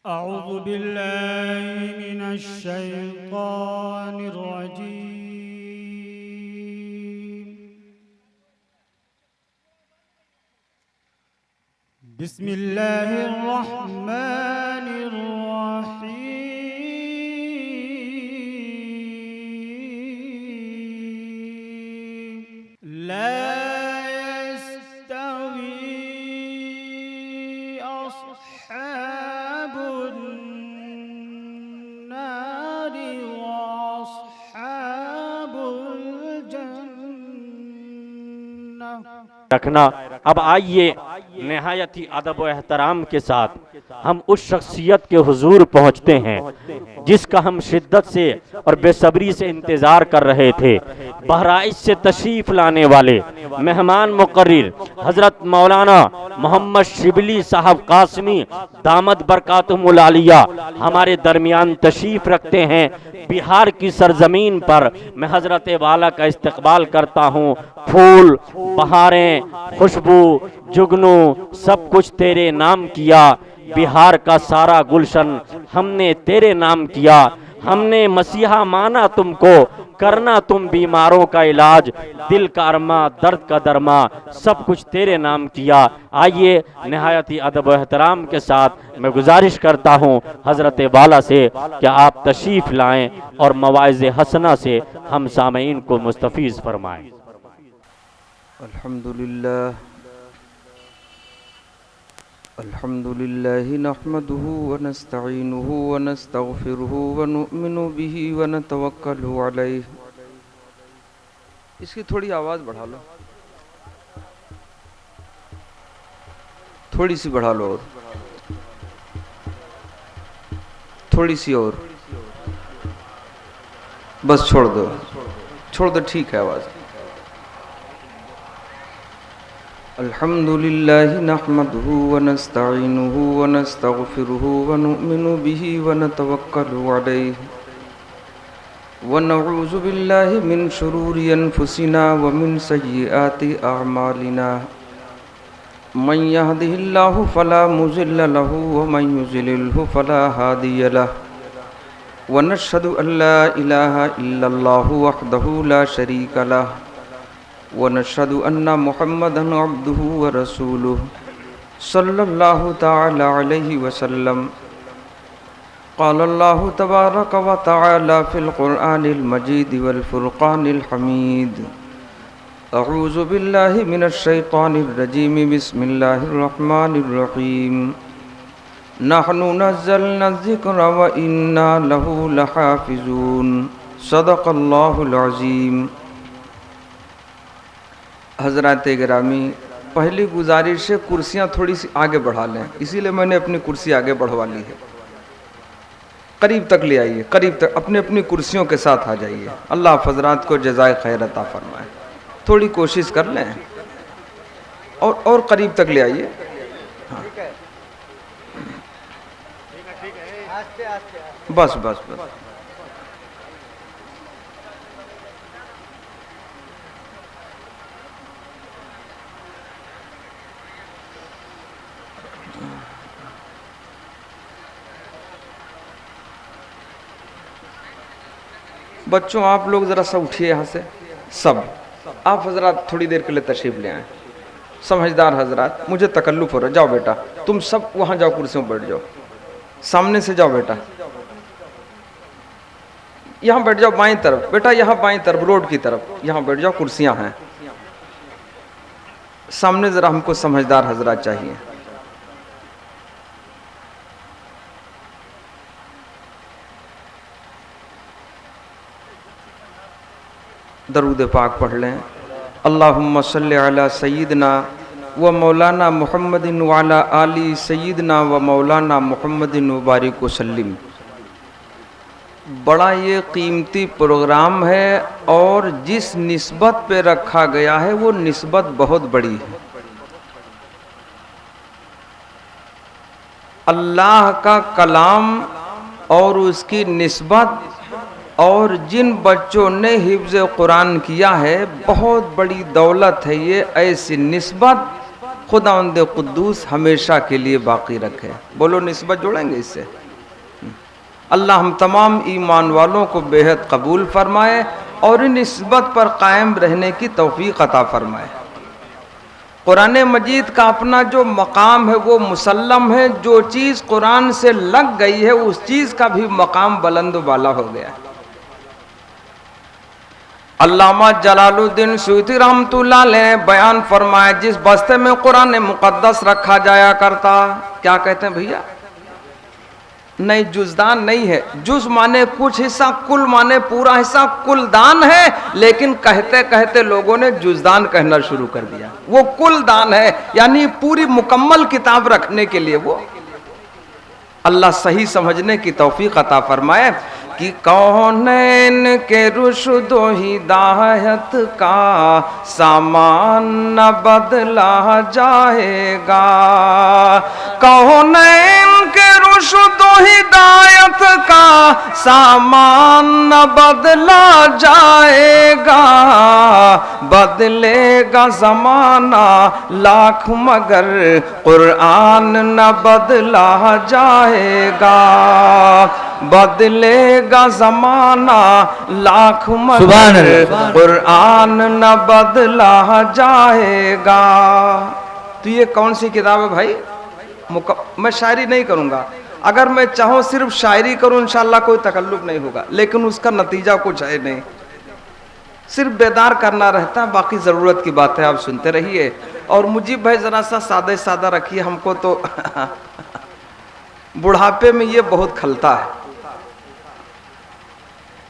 अऊज़ु बिल्लाहि मिनश शैतानिर रजीम। बिस्मिल्लाहिर रहमानिर रहीम। ला यस्तवी अस्हाबुन नारि व अस्हाबुल जन्नह। रखना। अब आइए निहायत ही अदब व एहतराम के साथ हम उस शख्सियत के हुजूर पहुँचते हैं जिसका हम शिद्दत से और बेसब्री से इंतज़ार कर रहे थे। बहराइच से तशरीफ़ लाने वाले मेहमान मुकर्रिर हज़रत मौलाना मोहम्मद शिबली साहब कासमी दामद बरकातुहुल आलिया हमारे दरमियान तशरीफ़ रखते हैं। बिहार की सरजमीन पर मैं हज़रत वाला का इस्तकबाल करता हूँ। फूल, बहारें, खुशबू, जुगनू सब कुछ तेरे नाम किया। बिहार का सारा गुलशन हमने तेरे नाम किया। हमने मसीहा माना तुमको, करना तुम बीमारों का इलाज। दिल का अरमा, दर्द का दरमा, सब कुछ तेरे नाम किया। आइए निहायत ही अदब व एहतराम के साथ मैं गुजारिश करता हूँ हज़रत वाला से कि आप तशरीफ़ लाएं और मवाइज़ हसना से हम सामईन को मुस्तफ़ीज़ फरमाएं। अल्हम्दुलिल्लाह नहमदुहु व नस्तईनुहु व नस्तगफिरुहु व नुअमिनु बिही व नतवक्कलु अलैहि। इसकी थोड़ी आवाज़ बढ़ा लो, थोड़ी सी बढ़ा लो, और थोड़ी सी और, बस छोड़ दो, ठीक है आवाज़। अल्हम्दुलिल्लाह नहमदुहु व नस्तईनुहु व नस्तगफिरुहु व नुअमिनु बिही व नतवक्कलु अलैहि व नऊज़ु बिल्लाहि मिन शुरूरि अनफुसिना व मिन सय्यिआति अअमालिना। मन यहदिहिल्लाहु फला मुज़िल्ल लहु व मन युज़लिल्हु फला हादिय लहु। व नशहदु अल्ला इलाहा इल्लल्लाहु वहदहु ला शरीका लहु व नशहदु अन्ना मुहम्मदन अब्दुहु व रसूलुहु सल्लल्लाहु तआला अलैहि वसल्लम। क़ालल्लाहु तबारक व तआला फ़िल क़ुरआनिल मजीद वल फ़ुरक़ानिल हमीद। अऊज़ु बिल्लाहि मिनश शैतानिर रजीम। बिस्मिल्लाहिर रहमानिर रहीम। नहनु नज़्ज़लना ज़िक्र व इन्ना लहु लहाफ़िज़ून। सदक़ल्लाहुल अज़ीम। हज़रात गिरामी, पहली गुजारिश है कुर्सियाँ थोड़ी सी आगे बढ़ा लें, इसीलिए मैंने अपनी कुर्सी आगे बढ़वा ली है। करीब तक ले आइए, करीब तक अपनी अपनी कुर्सियों के साथ आ जाइए। अल्लाह हज़रात को जज़ाए खैर अता फरमाए। थोड़ी कोशिश कर लें और करीब तक ले आइए। हाँ, बस बस बस। बच्चों आप लोग ज़रा सा उठिए यहाँ से, सब आप हजरात थोड़ी देर के लिए तशरीफ़ ले आए। समझदार हजरात, मुझे तकल्लुफ़ हो रहा है। जाओ बेटा, तुम सब वहाँ जाओ, कुर्सियों पर बैठ जाओ। सामने से जाओ बेटा, यहाँ बैठ जाओ। बाईं तरफ बेटा, यहाँ बाईं तरफ रोड की तरफ, यहाँ बैठ जाओ, कुर्सियाँ हैं सामने। ज़रा हमको समझदार हजरात चाहिए। दरूद पाक पढ़ लें। अल्लाहुम्मा सल्लि अला सय्यिदना व मौलाना मुहम्मदिन व अला आली सय्यिदना व मौलाना मुहम्मदिन व बारिक वसल्लिम। बड़ा ये कीमती प्रोग्राम है और जिस निस्बत पे रखा गया है वो निस्बत बहुत बड़ी है। अल्लाह का कलाम और उसकी निस्बत, और जिन बच्चों ने हिफ्ज़ कुरान किया है, बहुत बड़ी दौलत है ये। ऐसी निस्बत खुदावंद कुद्दूस हमेशा के लिए बाकी रखे। बोलो निस्बत जोड़ेंगे इससे। अल्लाह हम तमाम ईमान वालों को बेहद कबूल फरमाए और इन निस्बत पर कायम रहने की तौफीक अता फरमाए। कुरान मजीद का अपना जो मकाम है वो मुसल्लम है, जो चीज़ कुरान से लग गई है उस चीज़ का भी मकाम बुलंद वाला हो गया। अल्लामा जलालुद्दीन सूती रहमतुल्लाह अलैह बयान फरमाया, जिस बस्ते में कुरान मुकद्दस रखा जाया करता, क्या कहते हैं भैया, नहीं जुज़दान नहीं है, जुज़ माने कुछ हिस्सा, कुल माने पूरा हिस्सा, कुल दान है, लेकिन कहते कहते लोगों ने जुज़दान कहना शुरू कर दिया। वो कुल दान है, यानी पूरी मुकम्मल किताब रखने के लिए वो। अल्लाह सही समझने की तौफीक अता फरमाए कि कौनैन के रुश्द हिदायत का सामान न बदला जाएगा। कौनैन के रुश्द हिदायत का सामान न बदला जाएगा। बदलेगा जमाना लाख मगर कुरान न बदला जाएगा। बदलेगा जमाना लाख मगर कुरान न बदला जाएगा। तो ये कौन सी किताब है भाई? मैं शायरी नहीं करूंगा, अगर मैं चाहूँ सिर्फ शायरी करूं इंशाल्लाह कोई तकल्लुफ नहीं होगा, लेकिन उसका नतीजा कुछ है नहीं, सिर्फ बेदार करना रहता है, बाकी ज़रूरत की बात है। आप सुनते रहिए और मुझे भाई ज़रा सा सादा सादा रखिए, हमको तो बुढ़ापे में ये बहुत खलता है।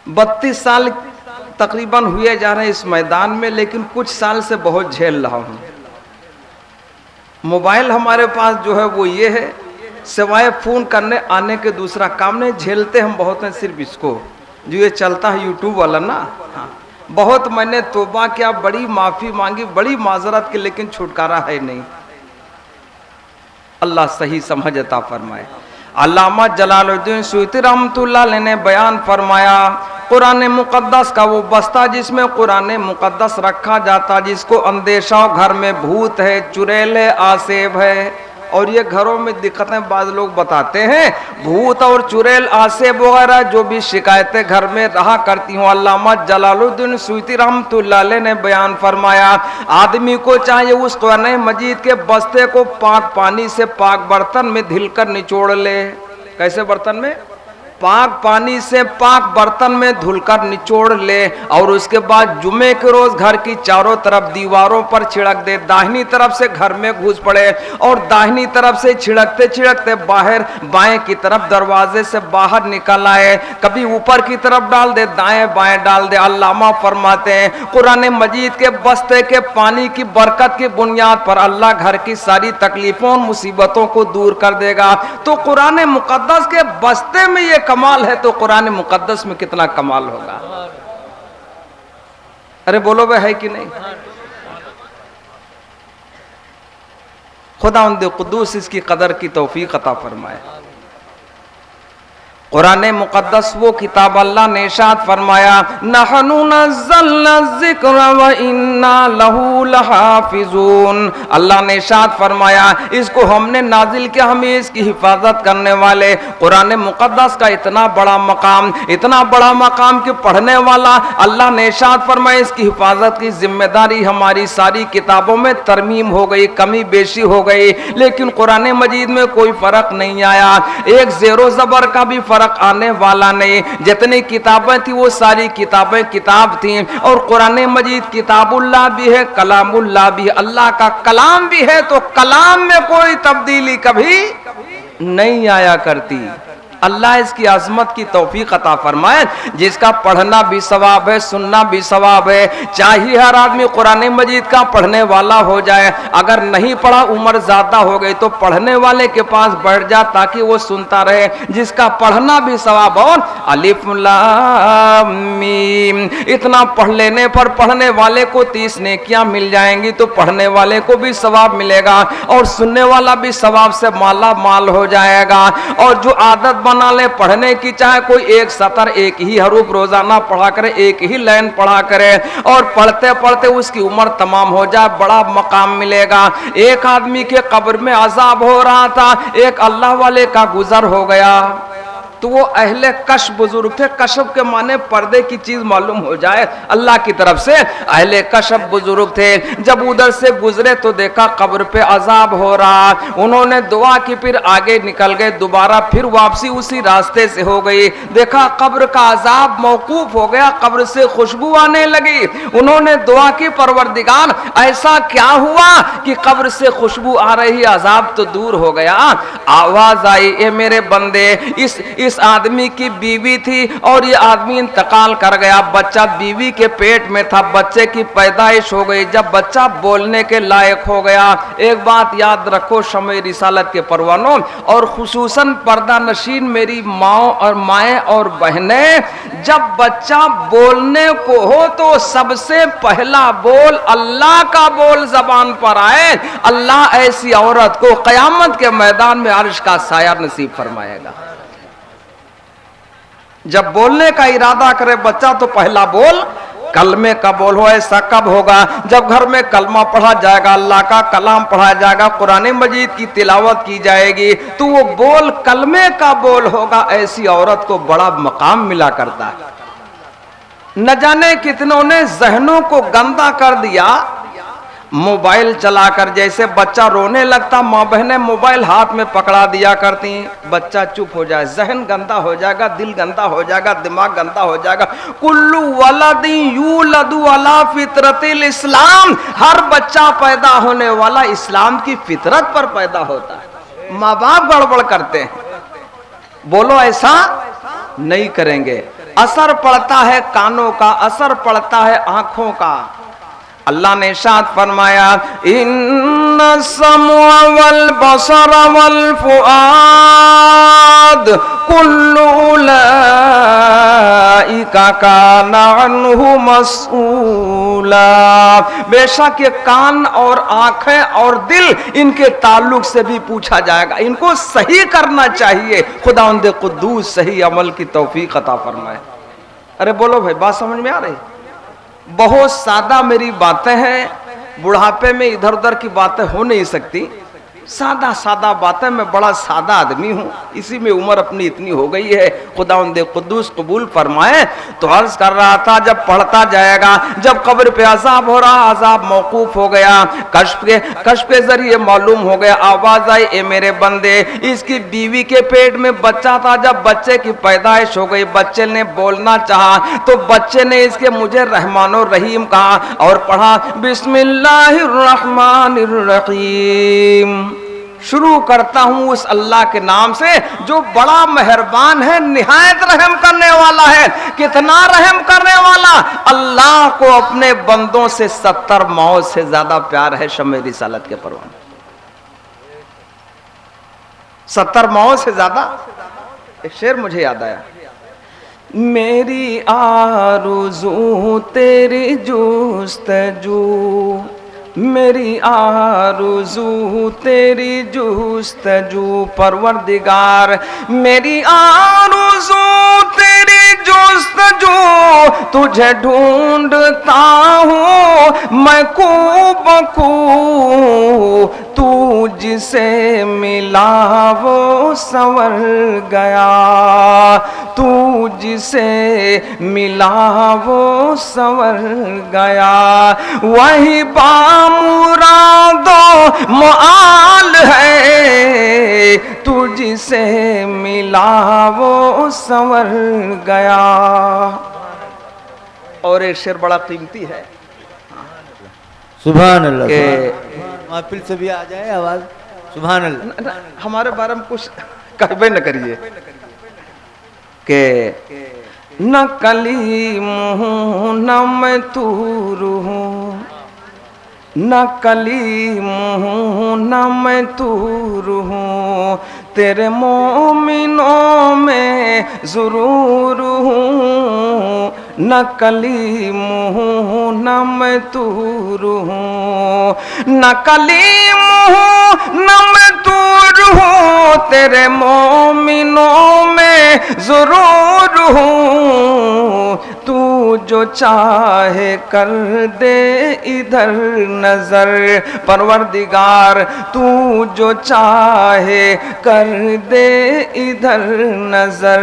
32 साल तकरीबन हुए जा रहे हैं इस मैदान में, लेकिन कुछ साल से बहुत झेल रहा हूँ। मोबाइल हमारे पास जो है वो ये है, सिवाय फ़ोन करने आने के दूसरा काम नहीं। झेलते हम बहुत हैं सिर्फ इसको, जो ये चलता है यूट्यूब वाला ना। हाँ, बहुत मैंने तौबा किया, बड़ी माफ़ी मांगी, बड़ी माजरत की, लेकिन छुटकारा है नहीं। अल्लाह सही समझ अता फरमाए। अल्लामा जलालुद्दीन सूती रहमतुल्लाह अलैह ने बयान फरमाया, कुरान मुकद्दस का वो बस्ता जिसमें कुरान मुकद्दस रखा जाता, जिसको अंदेशा घर में भूत है, चुड़ैल है, आसेब है, और ये घरों में दिक्कतें बाज़ लोग बताते हैं, भूत और चुड़ैल आसेब वगैरह जो भी शिकायतें घर में रहा करती हूँ, अल्लामा जलालुद्दीन सूती रहमतुल्लाह अलैह ने बयान फरमाया, आदमी को चाहिए उस कुरान मजीद के बस्ते को पाक पानी से पाक बर्तन में धिलकर निचोड़ ले। कैसे बर्तन में? पाक पानी से पाक बर्तन में धुलकर निचोड़ ले, और उसके बाद जुमे के रोज घर की चारों तरफ दीवारों पर छिड़क दे। दाहिनी तरफ से घर में घुस पड़े और दाहिनी तरफ से छिड़कते छिड़कते बाहर बाएं की तरफ दरवाजे से बाहर निकल आए। कभी ऊपर की तरफ डाल दे, दाएं बाएं डाल दे। अल्लामा फरमाते हैं कुरान मजीद के बस्ते के पानी की बरकत की बुनियाद पर अल्लाह घर की सारी तकलीफों और मुसीबतों को दूर कर देगा। तो कुरान मुकद्दस के बस्ते में ये कमाल है, तो कुरान मुकद्दस में कितना कमाल होगा। अरे बोलो भाई, है कि नहीं? खुदावंद कुद्दूस इसकी कदर की तौफीक अता फरमाए। कुरान मुकद्दस वो किताब अल्लाह ने इरशाद फरमाया, नहनु नज़्ज़लना ज़िक्र व इन्ना लहू लहाफ़िज़ून। अल्लाह ने इरशाद फरमाया, इसको हमने नाजिल किया, हमें इसकी हिफाजत करने वाले। कुरान मुकद्दस का इतना बड़ा मकाम कि पढ़ने वाला, अल्लाह ने इरशाद फरमाया इसकी हिफाजत की जिम्मेदारी हमारी। सारी किताबों में तरमीम हो गई, कमी बेशी हो गई, लेकिन कुरान मजीद में कोई फर्क नहीं आया। एक ज़ेरो ज़बर का भी फर्क आने वाला नहीं। जितनी किताबें थी वो सारी किताबें किताब थी, और कुरान मजीद किताबुल्लाह भी है, कलामुल्लाह भी है, अल्लाह का कलाम भी है। तो कलाम में कोई तब्दीली कभी नहीं आया करती। अल्लाह इसकी अजमत की तौफीक अता फरमाए। जिसका पढ़ना भी सवाब है, सुनना भी सवाब है। चाहिए हर आदमी कुरान मजीद का पढ़ने वाला हो जाए। अगर नहीं पढ़ा, उम्र ज्यादा हो गई, तो पढ़ने वाले के पास बैठ जा ताकि वो सुनता रहे। जिसका पढ़ना भी सवाब हो, अलिफ लाम मीम, इतना पढ़ लेने पर पढ़ने वाले को 30 नेकियां मिल जाएंगी, तो पढ़ने वाले को भी सवाब मिलेगा और सुनने वाला भी सवाब से माला माल हो जाएगा। और जो आदत बना ले पढ़ने की, चाहे कोई एक सतर एक ही हरूफ रोजाना पढ़ा करे, एक ही लाइन पढ़ा करे और पढ़ते पढ़ते उसकी उम्र तमाम हो जाए, बड़ा मकाम मिलेगा। एक आदमी के कब्र में अजाब हो रहा था, एक अल्लाह वाले का गुजर हो गया, तो वो अहले कश बुजुर्ग थे। कशब के माने पर्दे की चीज मालूम हो जाए, अल्लाह की तरफ से अहले कशब बुजुर्ग थे। जब उधर से गुजरे तो देखा कब्र पे अजाब हो रहा, उन्होंने दुआ की, फिर आगे निकल गए, दोबारा फिर वापसी उसी रास्ते से हो गई। देखा कब्र का अजाब मौकूफ हो गया, कब्र से खुशबू आने लगी। उन्होंने दुआ की, परवरदिगार ऐसा क्या हुआ कि कब्र से खुशबू आ रही, अजाब तो दूर हो गया। आवाज आई, ए मेरे बंदे, इस आदमी की बीवी थी और ये आदमी इंतकाल कर गया, बच्चा बीवी के पेट में था, बच्चे की पैदाइश हो गई। जब बच्चा बोलने के लायक हो गया, एक बात याद रखो शमे रिसालत के परवानों और खुसूसन पर्दा नशीन मेरी माओ और माएँ और बहनें, जब बच्चा बोलने को हो तो सबसे पहला बोल अल्लाह का बोल जबान पर आए। अल्लाह ऐसी औरत को कयामत के मैदान में अर्श का साया नसीब फरमाएगा। जब बोलने का इरादा करे बच्चा तो पहला बोल कलमे का बोल हो। ऐसा कब होगा? जब घर में कलमा पढ़ा जाएगा, अल्लाह का कलाम पढ़ा जाएगा, कुरान मजीद की तिलावत की जाएगी, तो वो बोल कलमे का बोल होगा। ऐसी औरत को बड़ा मकाम मिला करता है। न जाने कितनों ने जहनों को गंदा कर दिया मोबाइल चलाकर। जैसे बच्चा रोने लगता, माँ बहनें मोबाइल हाथ में पकड़ा दिया करती, बच्चा चुप हो जाए, जहन गंदा हो जाएगा, दिल गंदा हो जाएगा, दिमाग गंदा हो जाएगा। कुल्लू वलदी यूलदु अला फितरतिल इस्लाम, हर बच्चा पैदा होने वाला इस्लाम की फितरत पर पैदा होता है। माँ बाप गड़बड़ करते हैं, बोलो ऐसा नहीं करेंगे। असर पड़ता है कानों का, असर पड़ता है आंखों का। अल्लाह ने इरशाद फरमाया, इन्ना सम्अ वल बसर वल फुआद कुल्लु उलाइका काना अन्हु मस्ऊला। बेशक ये कान और आंखें और दिल, इनके ताल्लुक से भी पूछा जाएगा, इनको सही करना चाहिए। खुदावंद कुद्दूस सही अमल की तौफीक अता फरमाए। अरे बोलो भाई, बात समझ में आ रही? बहुत सादा मेरी बातें हैं, बुढ़ापे में इधर उधर की बातें हो नहीं सकती, सादा सादा बातें। मैं बड़ा सादा आदमी हूँ, इसी में उम्र अपनी इतनी हो गई है। खुदावंद कुद्दूस कबूल फरमाए। तो अर्ज कर रहा था, जब पढ़ता जाएगा, जब कब्र पे अजाब हो रहा, अजाब मौकूफ हो गया, कश्फ के जरिए मालूम हो गया। आवाज आई, ए मेरे बंदे, इसकी बीवी के पेट में बच्चा था। जब बच्चे की पैदाइश हो गई, बच्चे ने बोलना चाहा तो बच्चे ने इसके मुझे रहमान और रहीम कहा और पढ़ा बिस्मिल्लाहिर रहमानिर रहीम। शुरू करता हूं उस अल्लाह के नाम से जो बड़ा मेहरबान है, निहायत रहम करने वाला है। कितना रहम करने वाला? अल्लाह को अपने बंदों से 70 मौत से ज्यादा प्यार है। शमे रिसालत के परवान 70 मौत से ज्यादा। एक शेर मुझे याद आया, मेरी आरज़ू तेरी जुस्तजू, मेरी आरज़ू तेरी जुस्तजू, परवरदिगार मेरी आरज़ू तेरी जुस्तजू, तुझे ढूंढता हूँ मैं कूबकू, तू जिसे मिला वो संवर गया, तू जिसे मिला वो संवर गया, वही बामुरादो मुआल है, तू जिसे मिला वो संवर गया। और एक शेर बड़ा कीमती है, सुभान अल्लाह के महफिल से भी आ जाए आवाज सुभान अल्लाह। हमारे बारे में कुछ कहबे न करिए के न कलीम हूँ न मैं तूर हूँ, न कलीम हूँ न मैं तूर हूँ, तेरे मोमिनों में जरूर हूँ, न कलीम हूँ न मैं तूर हूँ, न कलीम हूँ न मैं तूर हूँ, तेरे मोमिनों में जरूर हूँ, तू जो चाहे कर दे इधर नजर। परवरदिगार तू जो चाहे कर दे इधर नजर।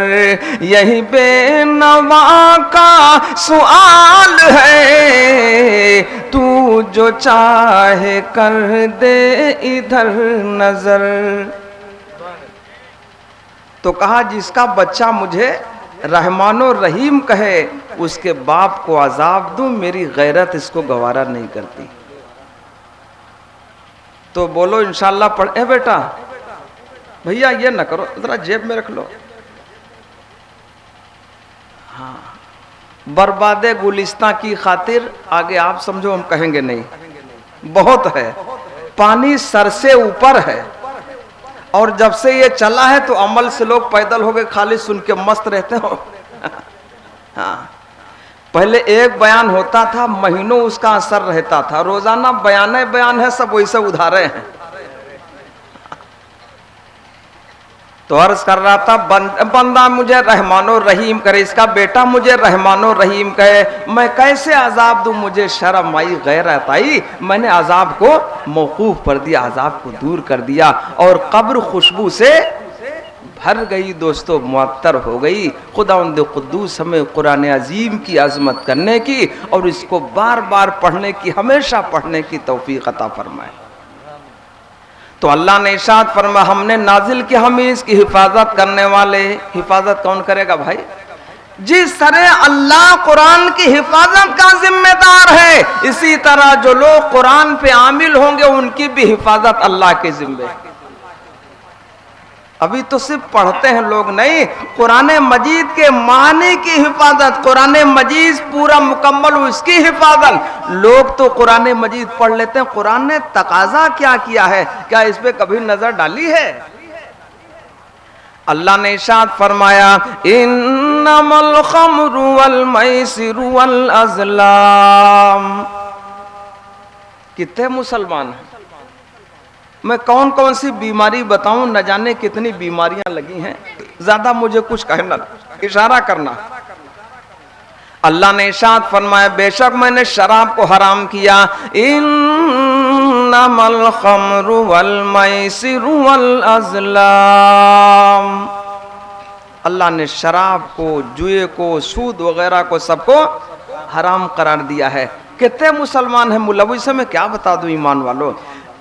यही बेनवा का सवाल है, तू जो चाहे कर दे इधर नजर। तो कहा जिसका बच्चा मुझे रहमानो रहीम कहे, उसके बाप को अजाब दूं, मेरी गैरत इसको गवारा नहीं करती। तो बोलो इंशाल्लाह पढ़। ए बेटा भैया ये ना करो, जरा जेब में रख लो। हाँ, बर्बादे गुलिस्तां की खातिर आगे आप समझो, हम कहेंगे नहीं, बहुत है। पानी सर से ऊपर है, और जब से ये चला है तो अमल से लोग पैदल हो गए, खाली सुन के मस्त रहते हो। हाँ, पहले एक बयान होता था, महीनों उसका असर रहता था। रोजाना बयान है, सब वैसे उधारे हैं। तो अर्ज कर रहा था, बंदा मुझे रहमानो रहीम करे, इसका बेटा मुझे रहमानो रहीम कहे, मैं कैसे अजाब दूं, मुझे शर्म आई, गैरत आई। मैंने अजाब को मौकूफ कर दिया, अजाब को दूर कर दिया, और कब्र खुशबू से भर गई दोस्तों, मुअत्तर हो गई। खुदावंद कुद्दूस हमें कुरान अजीम की अजमत करने की और इसको बार बार पढ़ने की, हमेशा पढ़ने की तौफीक अता फरमाए। तो अल्लाह ने इरशाद फरमाया, हमने नाजिल की, हम इसकी हिफाजत करने वाले। हिफाजत कौन करेगा भाई? जिस तरह अल्लाह कुरान की हिफाजत का जिम्मेदार है, इसी तरह जो लोग कुरान पे आमिल होंगे उनकी भी हिफाजत अल्लाह के जिम्मे। अभी तो सिर्फ पढ़ते हैं लोग, नहीं, कुरान मजीद के माने की हिफाजत, कुरान मजीद पूरा मुकम्मल उसकी हिफाजत। लोग तो कुरान मजीद पढ़ लेते हैं, कुरान ने तकाजा क्या किया है, क्या इस पे कभी नजर डाली है? अल्लाह ने इरशाद फरमाया, इन्नमल खम्रु वल मैसिरु वल अज़लाम। कितने मुसलमान हैं? मैं कौन कौन सी बीमारी बताऊं, न जाने कितनी बीमारियां लगी हैं। ज्यादा मुझे कुछ कहना, इशारा करना। अल्लाह ने इरशाद फरमाया, बेशक मैंने शराब को हराम किया। इन्नमल खम्रु वल मैसिरु वल अज़लाम। अल्लाह ने शराब को, जुए को, सूद वगैरह को सबको हराम करार दिया है। कितने मुसलमान हैं मुलव्वस? से मैं क्या बता दूं ईमान वालों,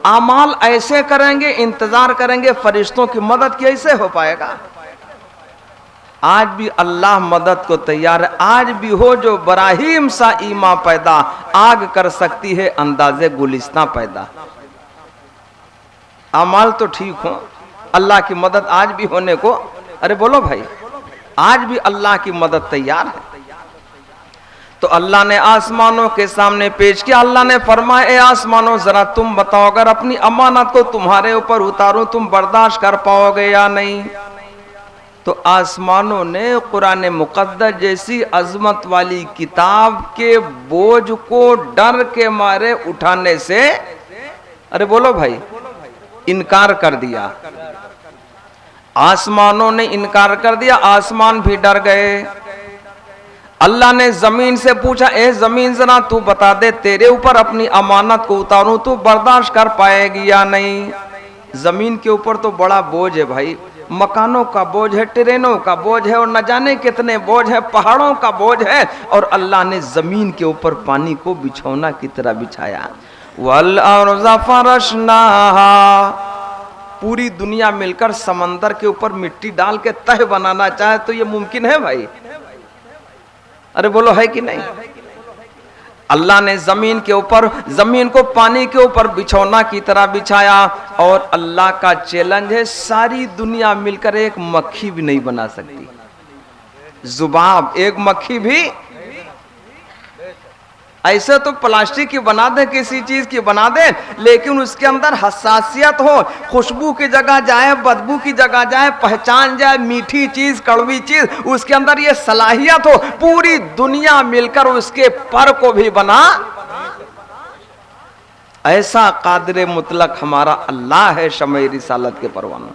आमाल ऐसे करेंगे, इंतजार करेंगे फरिश्तों की मदद, कैसे हो पाएगा? आज भी अल्लाह मदद को तैयार है। आज भी हो जो बराहीम सा ईमा पैदा, आग कर सकती है अंदाजे गुलिस्तां पैदा। आमाल तो ठीक हो, अल्लाह की मदद आज भी होने को, अरे बोलो भाई, आज भी अल्लाह की मदद तैयार है। तो अल्लाह ने आसमानों के सामने पेश किया। अल्लाह ने फरमाया, ए आसमानों जरा तुम बताओ, अगर अपनी अमानत को तुम्हारे ऊपर उतारूं, तुम बर्दाश्त कर पाओगे या नहीं? तो आसमानों ने कुरान मुक़द्दस जैसी अजमत वाली किताब के बोझ को डर के मारे उठाने से, अरे बोलो भाई, इनकार कर दिया। आसमानों ने इनकार कर दिया, आसमान भी डर गए। अल्लाह ने जमीन से पूछा, ए जमीन जरा तू बता दे, तेरे ऊपर अपनी अमानत को उतारूं, तू बर्दाश्त कर पाएगी या नहीं? जमीन के ऊपर तो बड़ा बोझ है भाई, मकानों का बोझ है, ट्रेनों का बोझ है, और न जाने कितने बोझ है, पहाड़ों का बोझ है। और अल्लाह ने जमीन के ऊपर पानी को बिछौना की तरह बिछाया। वल अर्ज़ फरशनाहा, पूरी दुनिया मिलकर समंदर के ऊपर मिट्टी डाल के तह बनाना चाहे तो ये मुमकिन है भाई? अरे बोलो है कि नहीं? अल्लाह ने जमीन के ऊपर, जमीन को पानी के ऊपर बिछौना की तरह बिछाया। और अल्लाह का चैलेंज है, सारी दुनिया मिलकर एक मक्खी भी नहीं बना सकती। जुबाब, एक मक्खी भी। ऐसे तो प्लास्टिक की बना दे, किसी चीज की बना दे, लेकिन उसके अंदर हसासियत हो, खुशबू की जगह जाए, बदबू की जगह जाए, पहचान जाए मीठी चीज कड़वी चीज, उसके अंदर ये सलाहियत हो, पूरी दुनिया मिलकर उसके पर को भी बना। ऐसा कादिर मुतलक हमारा अल्लाह है, शमे रिसालत के परवाना।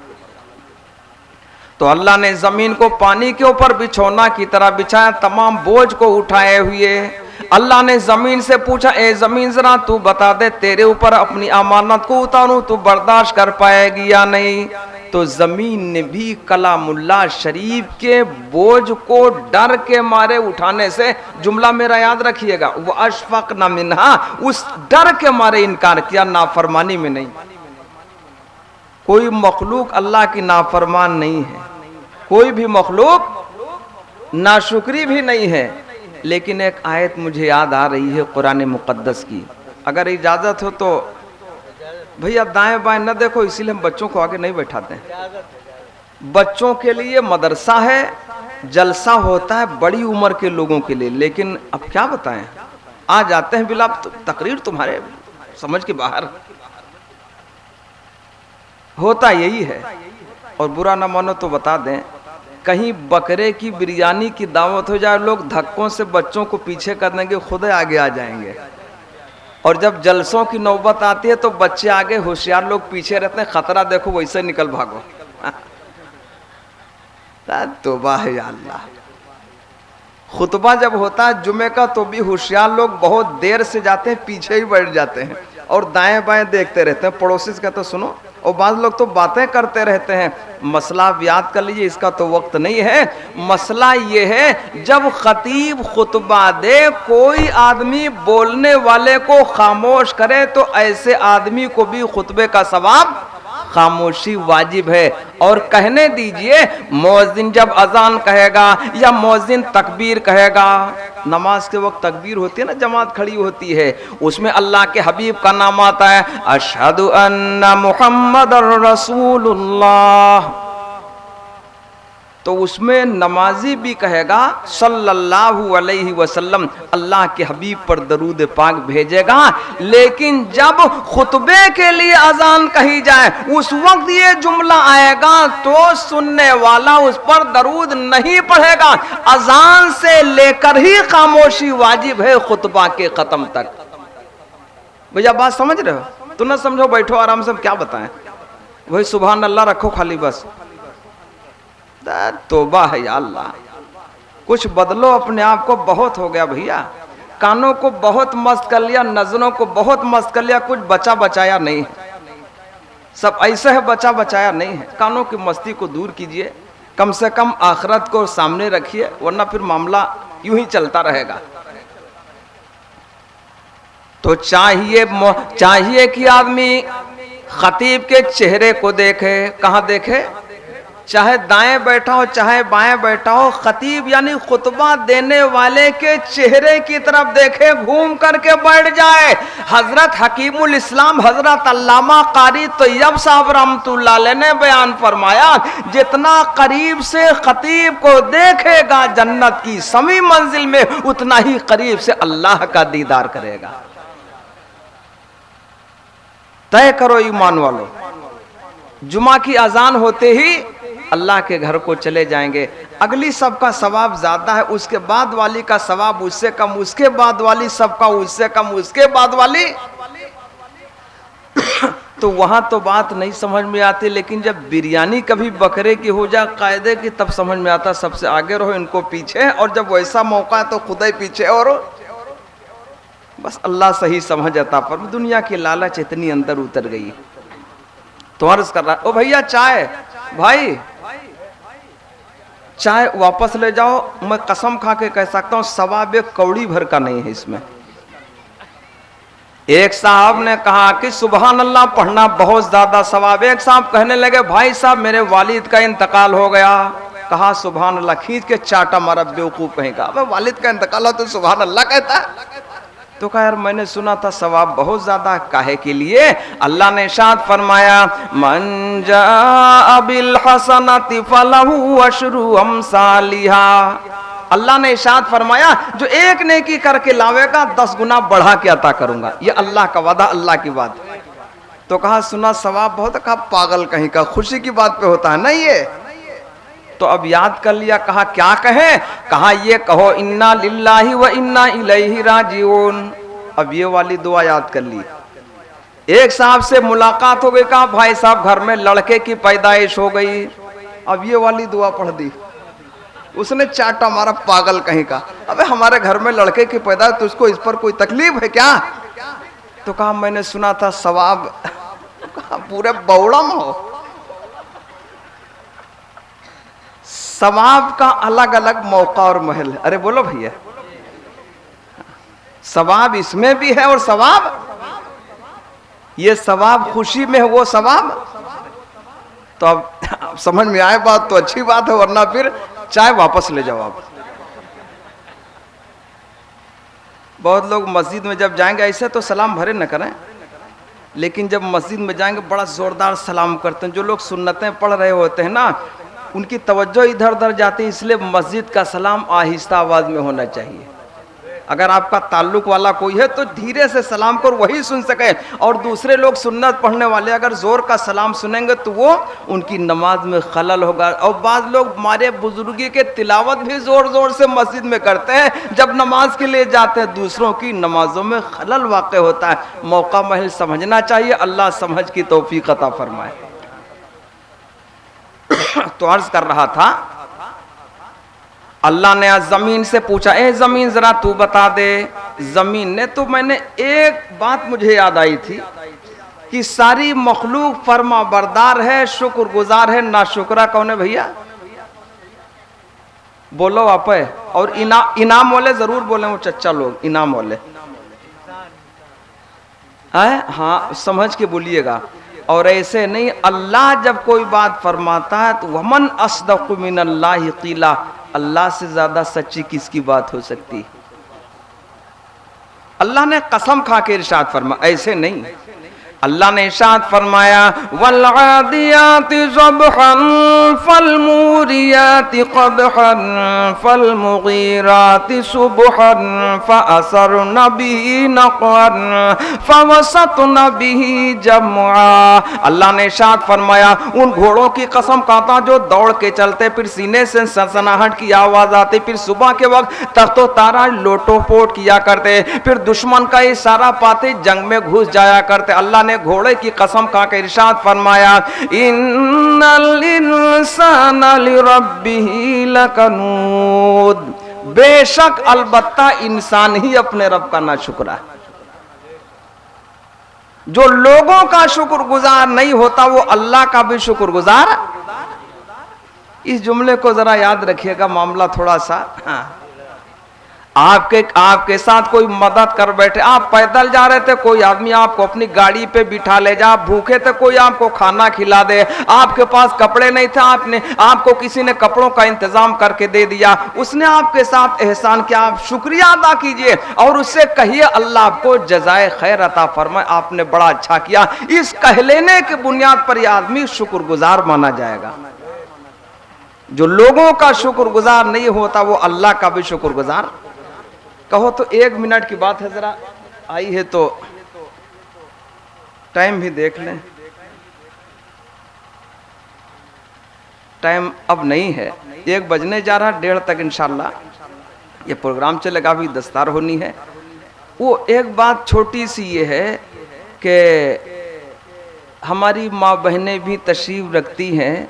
तो अल्लाह ने जमीन को पानी के ऊपर बिछौना की तरह बिछाया, तमाम बोझ को उठाए हुए। अल्लाह ने जमीन से पूछा, ए जमीन जरा तू बता दे, तेरे ऊपर अपनी अमानत को उतारूं, तू बर्दाश्त कर पाएगी या नहीं? तो जमीन ने भी कलामुल्लाह शरीफ के बोझ को डर के मारे उठाने से, जुमला मेरा याद रखिएगा, वो अशफक न मिन्हा, उस डर के मारे इनकार किया, नाफरमानी में नहीं। कोई मखलूक अल्लाह की नाफरमान नहीं है, कोई भी मखलूक नाशुक्री भी नहीं है। लेकिन एक आयत मुझे याद आ रही है कुरान मुकद्दस की, अगर इजाजत हो तो भैया दाएं बाएं न देखो, इसीलिए हम बच्चों को आगे नहीं बैठाते हैं। बच्चों के लिए मदरसा है, जलसा होता है बड़ी उम्र के लोगों के लिए, लेकिन अब क्या बताएं, आ जाते हैं बिला तकरीर तुम्हारे समझ के बाहर। होता यही है। और बुरा ना मानो तो बता दें, कहीं बकरे की बिरयानी की दावत हो जाए, लोग धक्कों से बच्चों को पीछे कर देंगे, खुद आगे आ जाएंगे। और जब जलसों की नौबत आती है तो बच्चे आगे, होशियार लोग पीछे रहते हैं, खतरा देखो वैसे निकल भागो। तौबा है या अल्लाह। खुतबा जब होता है जुमे का तो भी होशियार लोग बहुत देर से जाते हैं, पीछे ही बैठ जाते हैं और दाएं बाएं देखते रहते हैं। पड़ोसी से कहते सुनो, और बाज़ लोग तो बातें करते रहते हैं। मसला आप याद कर लीजिए, इसका तो वक्त नहीं है। मसला ये है, जब खतीब खुतबा दे, कोई आदमी बोलने वाले को खामोश करे तो ऐसे आदमी को भी खुतबे का सवाब, खामोशी वाजिब है। और कहने दीजिए, मौज़िन जब अजान कहेगा या मौज़िन तकबीर कहेगा, नमाज के वक्त तकबीर होती है ना, जमात खड़ी होती है, उसमें अल्लाह के हबीब का नाम आता है, अशहदु अन्ना मुहम्मदुर रसूलुल्लाह। तो उसमें नमाजी भी कहेगा सल्लल्लाहु अलैहि वसल्लम, अल्लाह के हबीब पर दरूद पाक भेजेगा। लेकिन जब खुतबे के लिए अजान कही जाए, उस वक्त ये जुमला आएगा तो सुनने वाला उस पर दरूद नहीं पढ़ेगा। अजान से लेकर ही खामोशी वाजिब है खुतबा के खत्म तक। भैया बात समझ रहे हो? तो ना समझो, बैठो आराम से, क्या बताएं, वही सुभान अल्लाह रखो खाली बस। तौबा है या अल्लाह, कुछ बदलो अपने आप को। बहुत हो गया भैया, कानों को बहुत मस्त कर लिया, नजरों को बहुत मस्त कर लिया, कुछ बचा बचाया नहीं है। सब ऐसे है, बचा बचाया नहीं है। कानों की मस्ती को दूर कीजिए, कम से कम आखिरत को सामने रखिए, वरना फिर मामला यूं ही चलता रहेगा। तो चाहिए कि आदमी खतीब के चेहरे को देखे। कहाँ देखे? चाहे दाएं बैठा हो चाहे बाएं बैठा हो, खतीब यानी खुतबा देने वाले के चेहरे की तरफ देखे, घूम करके बैठ जाए। हजरत हकीमुल इस्लाम हजरत अल्लामा कारी तैयब साहब रहमतुल्लाह अलैह ने बयान फरमाया, जितना करीब से खतीब को देखेगा जन्नत की समी मंजिल में, उतना ही करीब से अल्लाह का दीदार करेगा। तय करो ईमान वालों, जुमा की अजान होते ही अल्लाह के घर को चले जाएंगे। अगली सबका सवाब ज्यादा है, उसके बाद वाली का सवाब उससे कम, उसके बाद वाली सबका उससे कम, उसके बाद वाली तो वहां तो बात नहीं समझ में आती। लेकिन जब बिरयानी कभी बकरे की हो जाए कायदे की, तब समझ में आता सबसे आगे रहो, इनको पीछे। और जब वैसा मौका है तो खुदा ही पीछे। और बस अल्लाह सही समझ आता, पर दुनिया की लालच इतनी अंदर उतर गई। तो अर्ज कर रहा, ओ भैया चाय, भाई चाय वापस ले जाओ। मैं कसम खा के कह सकता हूं सवाब एक कौड़ी भर का नहीं है इसमें। एक साहब ने कहा कि सुबहान अल्लाह पढ़ना बहुत ज्यादा सवाब। एक साहब कहने लगे, भाई साहब मेरे वालिद का इंतकाल हो गया। कहा सुबहान अल्लाह, खींच के चाटा मारा बेवकूफ कहेगा। अब वालिद का इंतकाल हो तो सुबहान अल्लाह कहता है? तो कहा यार मैंने सुना था सवाब बहुत ज्यादा। काहे के लिए? अल्लाह ने इरशाद फरमाया, मन जाअ बिल हसनति फलहु अशरु अमसालिहा। अल्लाह ने इरशाद फरमाया, जो एक नेकी करके लावेगा 10 गुना बढ़ा के अता करूंगा। ये अल्लाह का वादा, अल्लाह की बात। तो कहा सुना सवाब बहुत। कहा पागल कहीं का, खुशी की बात पे होता है ना ये। तो अब याद कर लिया। कहा क्या कहे? कहा ये कहो, इन्ना लिल्लाहि व इन्ना इलैहि राजिऊन। अब ये वाली दुआ याद कर ली। एक साहब से मुलाकात हो गई, कहा भाई साहब घर में लड़के की पैदाइश हो गई। अब ये वाली दुआ पढ़ दी, उसने चाटा मारा पागल कहीं का। अबे हमारे घर में लड़के की पैदा तो उसको इस पर कोई तकलीफ है क्या? तो कहा मैंने सुना था सवाब। कहा पूरे बौड़म हो, सवाब का अलग अलग मौका और महल है। अरे बोलो भैया, सवाब इसमें भी है और सवाब, ये सवाब खुशी में है, वो सवाब। तो अब समझ में आए बात तो अच्छी बात है, वरना फिर चाय वापस ले जाओ आप। बहुत लोग मस्जिद में जब जाएंगे ऐसे तो सलाम भरे न करें, लेकिन जब मस्जिद में जाएंगे बड़ा जोरदार सलाम करते हैं। जो लोग सुन्नतें पढ़ रहे होते हैं ना, उनकी तवज्जो इधर उधर जाती है, इसलिए मस्जिद का सलाम आहिस्ता आवाज में होना चाहिए। अगर आपका ताल्लुक वाला कोई है तो धीरे से सलाम कर, वही सुन सके। और दूसरे लोग सुन्नत पढ़ने वाले अगर जोर का सलाम सुनेंगे तो वो उनकी नमाज में खलल होगा। और बाद लोग हमारे बुजुर्गी के तिलावत भी जोर जोर से मस्जिद में करते हैं, जब नमाज के लिए जाते हैं दूसरों की नमाजों में खलल वाक़ होता है। मौका महल समझना चाहिए, अल्लाह समझ की तौफीक अता फरमाए। तो अर्ज कर रहा था, अल्लाह ने आज जमीन से पूछा, ए जमीन जरा तू बता दे। जमीन ने, तो मैंने एक बात मुझे याद आई थी कि सारी मखलूक फरमा बरदार है, शुक्रगुजार है, नाशुक्रा कौन है भैया? बोलो आप। और इनाम वाले जरूर बोले, वो चच्चा लोग इनाम वाले है, हाँ समझ के बोलिएगा। और ऐसे नहीं, अल्लाह जब कोई बात फरमाता है तो वमन अस्दक़ु मिनल्लाहि क़ीला, अल्लाह से ज्यादा सच्ची किसकी बात हो सकती? अल्लाह ने कसम खा के इरशाद फरमा, ऐसे नहीं। अल्लाह ने इरशाद फरमाया, वल्आदियाति ज़बहन फलमूरियाति क़दहन फलमुगीराति सुबहन फ़असरन बिही नक़अन फ़वसतन बिही जमआ। अल्लाह ने इरशाद फरमाया, उन घोड़ों की कसम खाता जो दौड़ के चलते, फिर सीने से सनसनाहट की आवाज आती, फिर सुबह के वक्त तख्तो तारा लोटोपोट किया करते, फिर दुश्मन का इशारा पाते जंग में घुस जाया करते। अल्लाह ने घोड़े की कसम खा के इरशाद फरमाया, इन्नल इंसाना लिरब्बिही लकनूद, बेशक अलबत्ता इंसान ही अपने रब का नाशुक्र है। जो लोगों का शुक्रगुजार नहीं होता वो अल्लाह का भी शुक्रगुजार। इस जुमले को जरा याद रखिएगा, मामला थोड़ा सा आपके साथ कोई मदद कर बैठे, आप पैदल जा रहे थे, कोई आदमी आपको अपनी गाड़ी पे बिठा ले जा, भूखे थे कोई आपको खाना खिला दे, आपके पास कपड़े नहीं थे, आपको किसी ने कपड़ों का इंतजाम करके दे दिया, उसने आपके साथ एहसान किया, आप शुक्रिया अदा कीजिए और उससे कहिए अल्लाह आपको जज़ाए खैर अता फरमाए, आपने बड़ा अच्छा किया। इस कह लेने की बुनियाद पर यह आदमी शुक्रगुजार माना जाएगा। जो लोगों का शुक्रगुजार नहीं होता वो अल्लाह का भी शुक्रगुजार। कहो तो 1 मिनट की बात है, जरा आई है तो टाइम भी देख लें। टाइम अब नहीं है, 1 बजने जा रहा, 1:30 तक इंशाल्लाह ये प्रोग्राम चलेगा, अभी दस्तार होनी है। वो एक बात छोटी सी ये है कि हमारी माँ बहनें भी तशरीफ रखती हैं,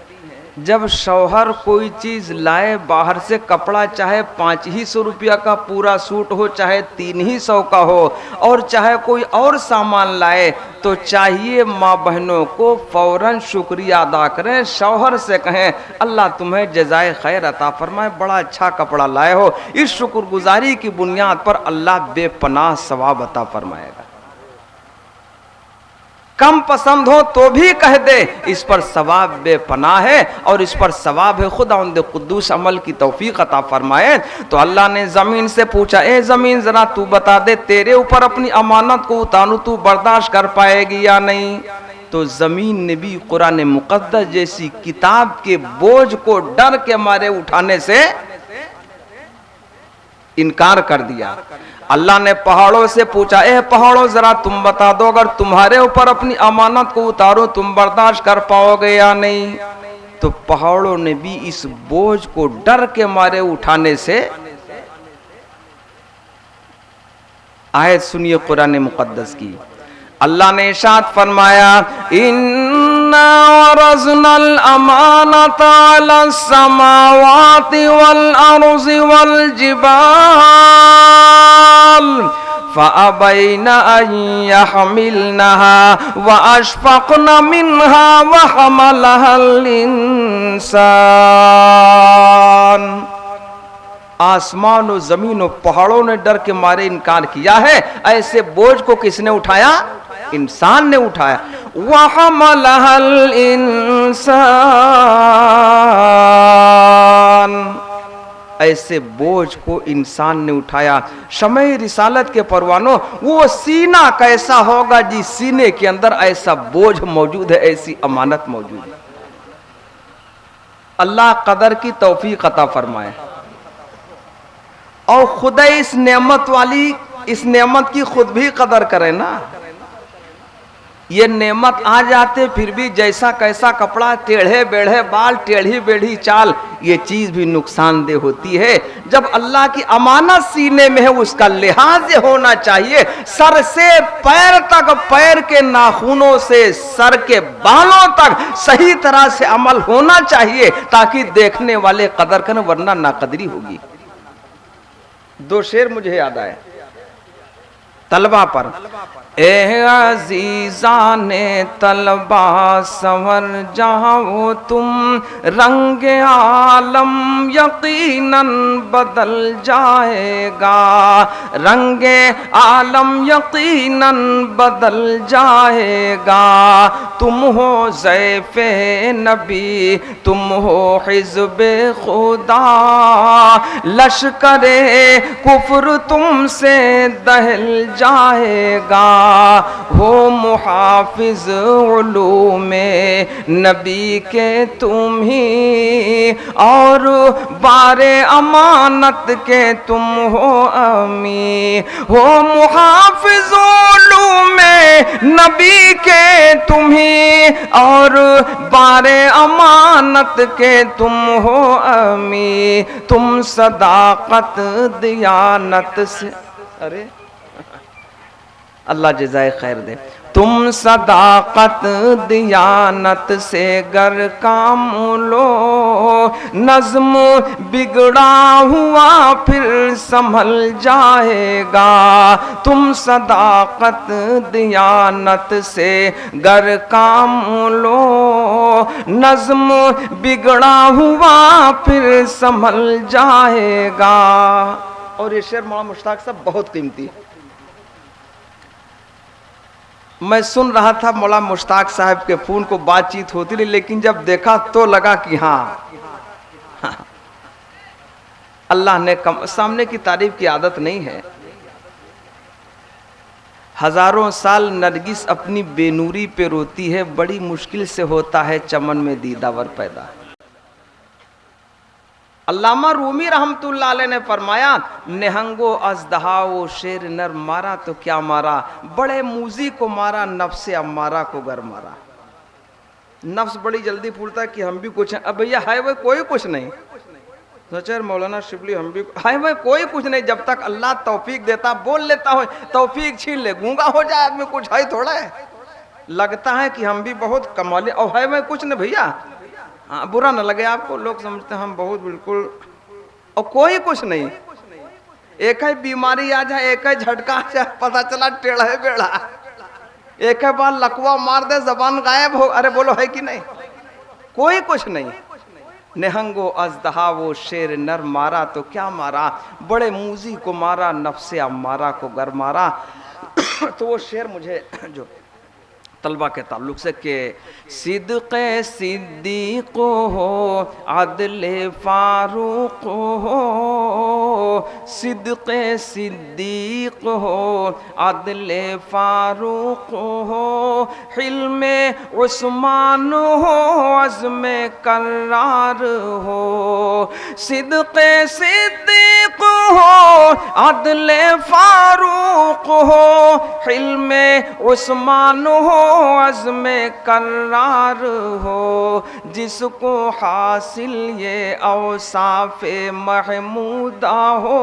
जब शौहर कोई चीज लाए बाहर से, कपड़ा चाहे 500 रुपया का पूरा सूट हो, चाहे 300 का हो, और चाहे कोई और सामान लाए, तो चाहिए माँ बहनों को फौरन शुक्रिया अदा करें, शौहर से कहें अल्लाह तुम्हें जज़ाए खैर अता फरमाए, बड़ा अच्छा कपड़ा लाए हो। इस शुक्रगुजारी की बुनियाद पर अल्लाह बेपनाह सवाब अता फरमाएगा। कम पसंद हो तो भी कह दे, इस पर सवाब बेपनाह है और इस पर सवाब है। खुदावंद कुद्दूस अमल की तौफीक अता फरमाए। तो अल्लाह ने जमीन से पूछा, ए जमीन जरा तू बता दे, तेरे ऊपर अपनी अमानत को उतारूं, तू बर्दाश्त कर पाएगी या नहीं? तो जमीन ने भी कुरान मुकद्दस जैसी किताब के बोझ को डर के मारे उठाने से इनकार कर दिया। अल्लाह ने पहाड़ों से पूछा, ए पहाड़ों जरा तुम बता दो, अगर तुम्हारे ऊपर अपनी अमानत को उतारो तुम बर्दाश्त कर पाओगे या नहीं? तो पहाड़ों ने भी इस बोझ को डर के मारे उठाने से, आयत सुनिए कुरान मुकद्दस की। अल्लाह ने इरशाद फरमाया, इन्नल इन्ना वरज़नल अमानत अलस समावाति वल अर्ज़ि वल जिबाल फ़अबैन अन यहमिलनहा व अशफ़क़न मिन्हा व हमलहल इंसान। आसमान और जमीन और पहाड़ों ने डर के मारे इनकार किया है। ऐसे बोझ को किसने उठाया? इंसान ने उठाया। वहमलहल इंसान, ऐसे बोझ को इंसान ने उठाया। समय रिसालत के परवानों, वो सीना कैसा होगा जिस सीने के अंदर ऐसा बोझ मौजूद है, ऐसी अमानत मौजूद है। अल्लाह कदर की तौफीक अता फरमाए और खुदा इस नेमत वाली, इस नेमत की खुद भी कदर करे ना। ये नेमत आ जाते फिर भी जैसा कैसा कपड़ा, टेढ़े बेढ़े बाल, टेढ़ी बेढ़ी चाल, ये चीज भी नुकसानदेह होती है। जब अल्लाह की अमानत सीने में है, उसका लिहाज होना चाहिए। सर से पैर तक, पैर के नाखूनों से सर के बालों तक सही तरह से अमल होना चाहिए, ताकि देखने वाले कदर करें, वरना नाकदरी होगी। दो शेर मुझे याद आए तलबा पर। ए अजीज़ाने तलबा संवर जाओ तुम, रंगे आलम यकीनन बदल जाएगा, रंगे आलम यकीनन बदल जाएगा। तुम हो ज़ैफ़े नबी, तुम हो हिज़्बे खुदा, लश्करे कुफ्र तुमसे दहल जाएगा। हो मुहाफिज उलूमे नबी के तुम ही, और बारे अमानत के तुम हो अमी। हो मुहाफिज उलूमे नबी के तुम ही, और बारे अमानत के तुम हो अमी। तुम सदाकत दियानत से, अरे अल्लाह जज़ाए खैर दे। तुम सदाकत दियानत से गर काम लो, नज़्म बिगड़ा हुआ फिर संभल जाएगा। तुम सदाकत दियानत से गर काम लो, नज़्म बिगड़ा हुआ फिर संभल जाएगा। और ये शेर मौलाना मुश्ताक साहब बहुत कीमती है। मैं सुन रहा था मौलाना मुश्ताक साहब के फोन को, बातचीत होती रही, लेकिन जब देखा तो लगा कि हाँ, अल्लाह ने सामने की तारीफ की आदत नहीं है। हजारों साल नरगिस अपनी बेनूरी पे रोती है, बड़ी मुश्किल से होता है चमन में दीदावर पैदा। अल्लामा रूमी रहमतुल्लाह अलैह ने फरमाया, नेहंगो अजदहाओ शेर नर मारा तो क्या मारा, बड़े मूजी को मारा नफ्से अम्मारा को गर मारा। नफ्स बड़ी जल्दी फूलता है कि हम भी कुछ हैं। अब भैया है वह कोई कुछ नहीं, सोचा मौलाना शिबली हम भी है वह कोई कुछ नहीं। जब तक अल्लाह तौफीक देता, बोल लेता हो, तौफीक छीन ले, गूंगा हो जाए आदमी, कुछ है थोड़ा है। लगता है कि हम भी बहुत कमाले, और है वह कुछ नहीं भैया। हाँ, बुरा न लगे आपको, लोग समझते हैं हम बहुत बिल्कुल, और कोई कुछ नहीं। एक है बीमारी आ जाए, एक है झटका आ जाए, पता चला टेढ़ा है बेड़ा, एक है बार लकवा मार दे, जबान गायब हो, अरे बोलो है कि नहीं, कोई कुछ नहीं। नेहंगो अजदहा वो शेर नर मारा तो क्या मारा, बड़े मूजी को मारा नफ्से अम्मारा को गर मारा। तो वो शेर मुझे जो तलबा के ताल्लुक से कि सिद्क़े सिद्दीक़ हो, अदले फारूक हो, सिद्क़े सिद्दीक़ हो, अदले फारूक हो, हिल्मे उस्मान हो, अज़्मे कर्रार हो। सिद्क़े सिद्दीक़ हो, अदले फारूक हो, हिल्मे उस्मान हो, अज़्मे कर्रार हो, जिसको हासिल ये औसाफ़े महमूदा हो,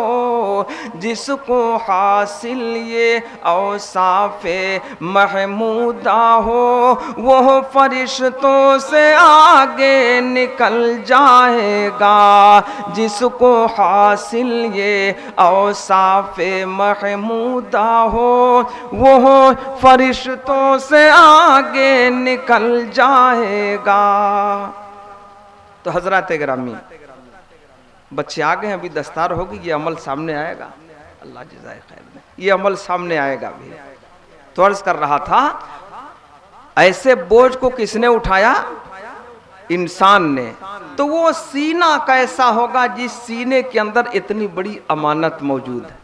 जिसको हासिल ये औसाफ़े महमूदा हो, वह फरिश्तों से आगे निकल जाएगा, जिसको हासिल ये औसाफ़े महमूदा हो, वह फरिश्तों से आगे निकल जाएगा। तो हजरत गिरामी, बच्चे आ गए, अभी दस्तार होगी, ये अमल सामने आएगा, अल्लाह जज़ाए खैर में, ये अमल सामने आएगा भी। तो अर्ज कर रहा था, ऐसे बोझ को किसने उठाया? इंसान ने। तो वो सीना कैसा होगा जिस सीने के अंदर इतनी बड़ी अमानत मौजूद है।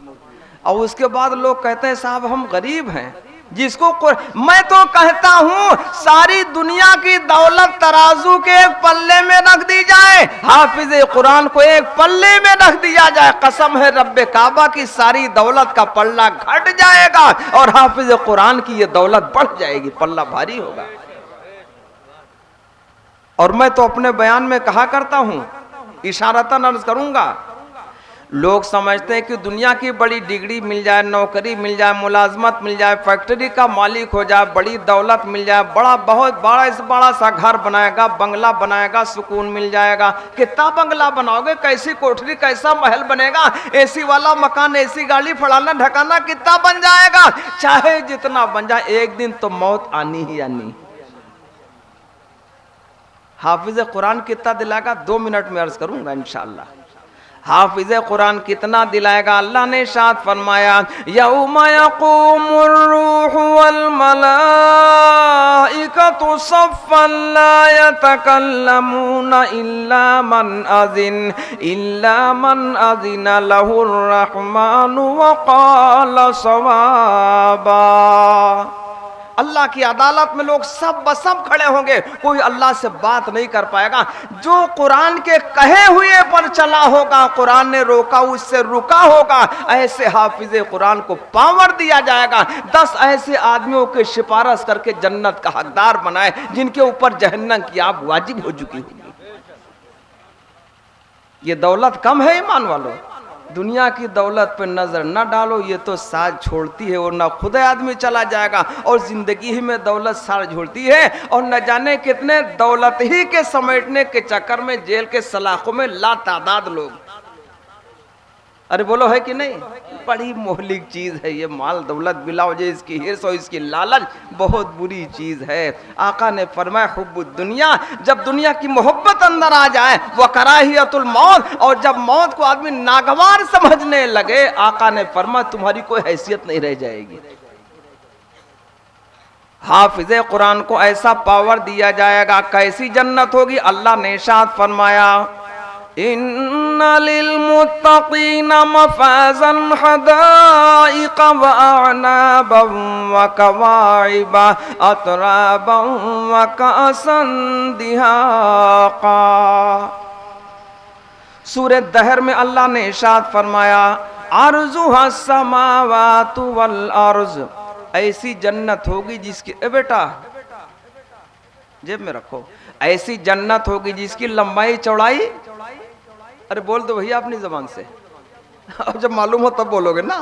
और उसके बाद लोग कहते हैं साहब हम गरीब हैं, जिसको मैं तो कहता हूं सारी दुनिया की दौलत तराजू के एक पल्ले में रख दी जाए, हाफिज कुरान को एक पल्ले में रख दिया जाए, कसम है रब्बे काबा की सारी दौलत का पल्ला घट जाएगा और हाफिज कुरान की ये दौलत बढ़ जाएगी, पल्ला भारी होगा। और मैं तो अपने बयान में कहा करता हूं, इशारतन अर्ज करूंगा, लोग समझते हैं कि दुनिया की बड़ी डिग्री मिल जाए, नौकरी मिल जाए, मुलाजमत मिल जाए, फैक्ट्री का मालिक हो जाए, बड़ी दौलत मिल जाए, बहुत बड़ा सा घर बनाएगा, बंगला बनाएगा, सुकून मिल जाएगा। कितना बंगला बनाओगे, कैसी कोठरी, कैसा महल बनेगा, एसी वाला मकान, एसी गाड़ी, फड़ाना ढकाना कितना बन जाएगा। चाहे जितना बन जाए, एक दिन तो मौत आनी ही आनी। हाफिज कुरान कितना दिलाएगा, 2 मिनट में अर्ज करूंगा इंशाअल्लाह। हाफिज कुरान कितना दिलाएगा? अल्लाह ने इरशाद फरमाया, यौमा यक़ूमुर रूहु वल मलाइकतु सफ़्फ़न ला यतकल्लमूना इल्ला मन अज़िना लहुर रहमानु व क़ाल सवाबा। अल्लाह की अदालत में लोग सब बसब खड़े होंगे, कोई अल्लाह से बात नहीं कर पाएगा। जो कुरान के कहे हुए पर चला होगा, कुरान ने रोका उससे रुका होगा, ऐसे हाफिज कुरान को पावर दिया जाएगा। 10 ऐसे आदमियों के सिफारिश करके जन्नत का हकदार बनाए, जिनके ऊपर जहन्नम की आग वाजिब हो चुकी होगी। ये दौलत कम है ईमान वालों, दुनिया की दौलत पर नजर न डालो, ये तो साथ छोड़ती है और ना खुद आदमी चला जाएगा, और जिंदगी ही में दौलत साथ छोड़ती है, और न जाने कितने दौलत ही के समेटने के चक्कर में जेल के सलाखों में लातादाद लोग। अरे बोलो है कि नहीं? बड़ी मोहलिक चीज है ये माल दौलत, बिला वजह इसकी हिर्स और इसकी लालच बहुत बुरी चीज है। आका ने फरमाया हुब्बुद दुनिया, जब दुनिया की मोहब्बत अंदर आ जाए, वह कराहियतुल मौत, और जब मौत को आदमी नागवार समझने लगे, आका ने फरमाया तुम्हारी कोई हैसियत नहीं रह जाएगी। हाफिज कुरान को ऐसा पावर दिया जाएगा, कैसी जन्नत होगी? अल्लाह ने इरशाद फरमाया, इन्ना लिल मुत्तक़ीना मफ़ाज़न हदाइक़ व अअनाबन व कवाइबा अतराबन व कअसन दिहाक़ा। सूरह दहर में अल्लाह ने इरशाद फरमाया, अर्ज़ुहा समावातु वल अर्ज़, ऐसी जन्नत होगी जिसकी, ए बेटा जेब में रखो, ऐसी जन्नत होगी जिसकी लंबाई चौड़ाई, अरे बोल दो भैया अपनी जबान से, अब जब मालूम हो तब बोलोगे ना,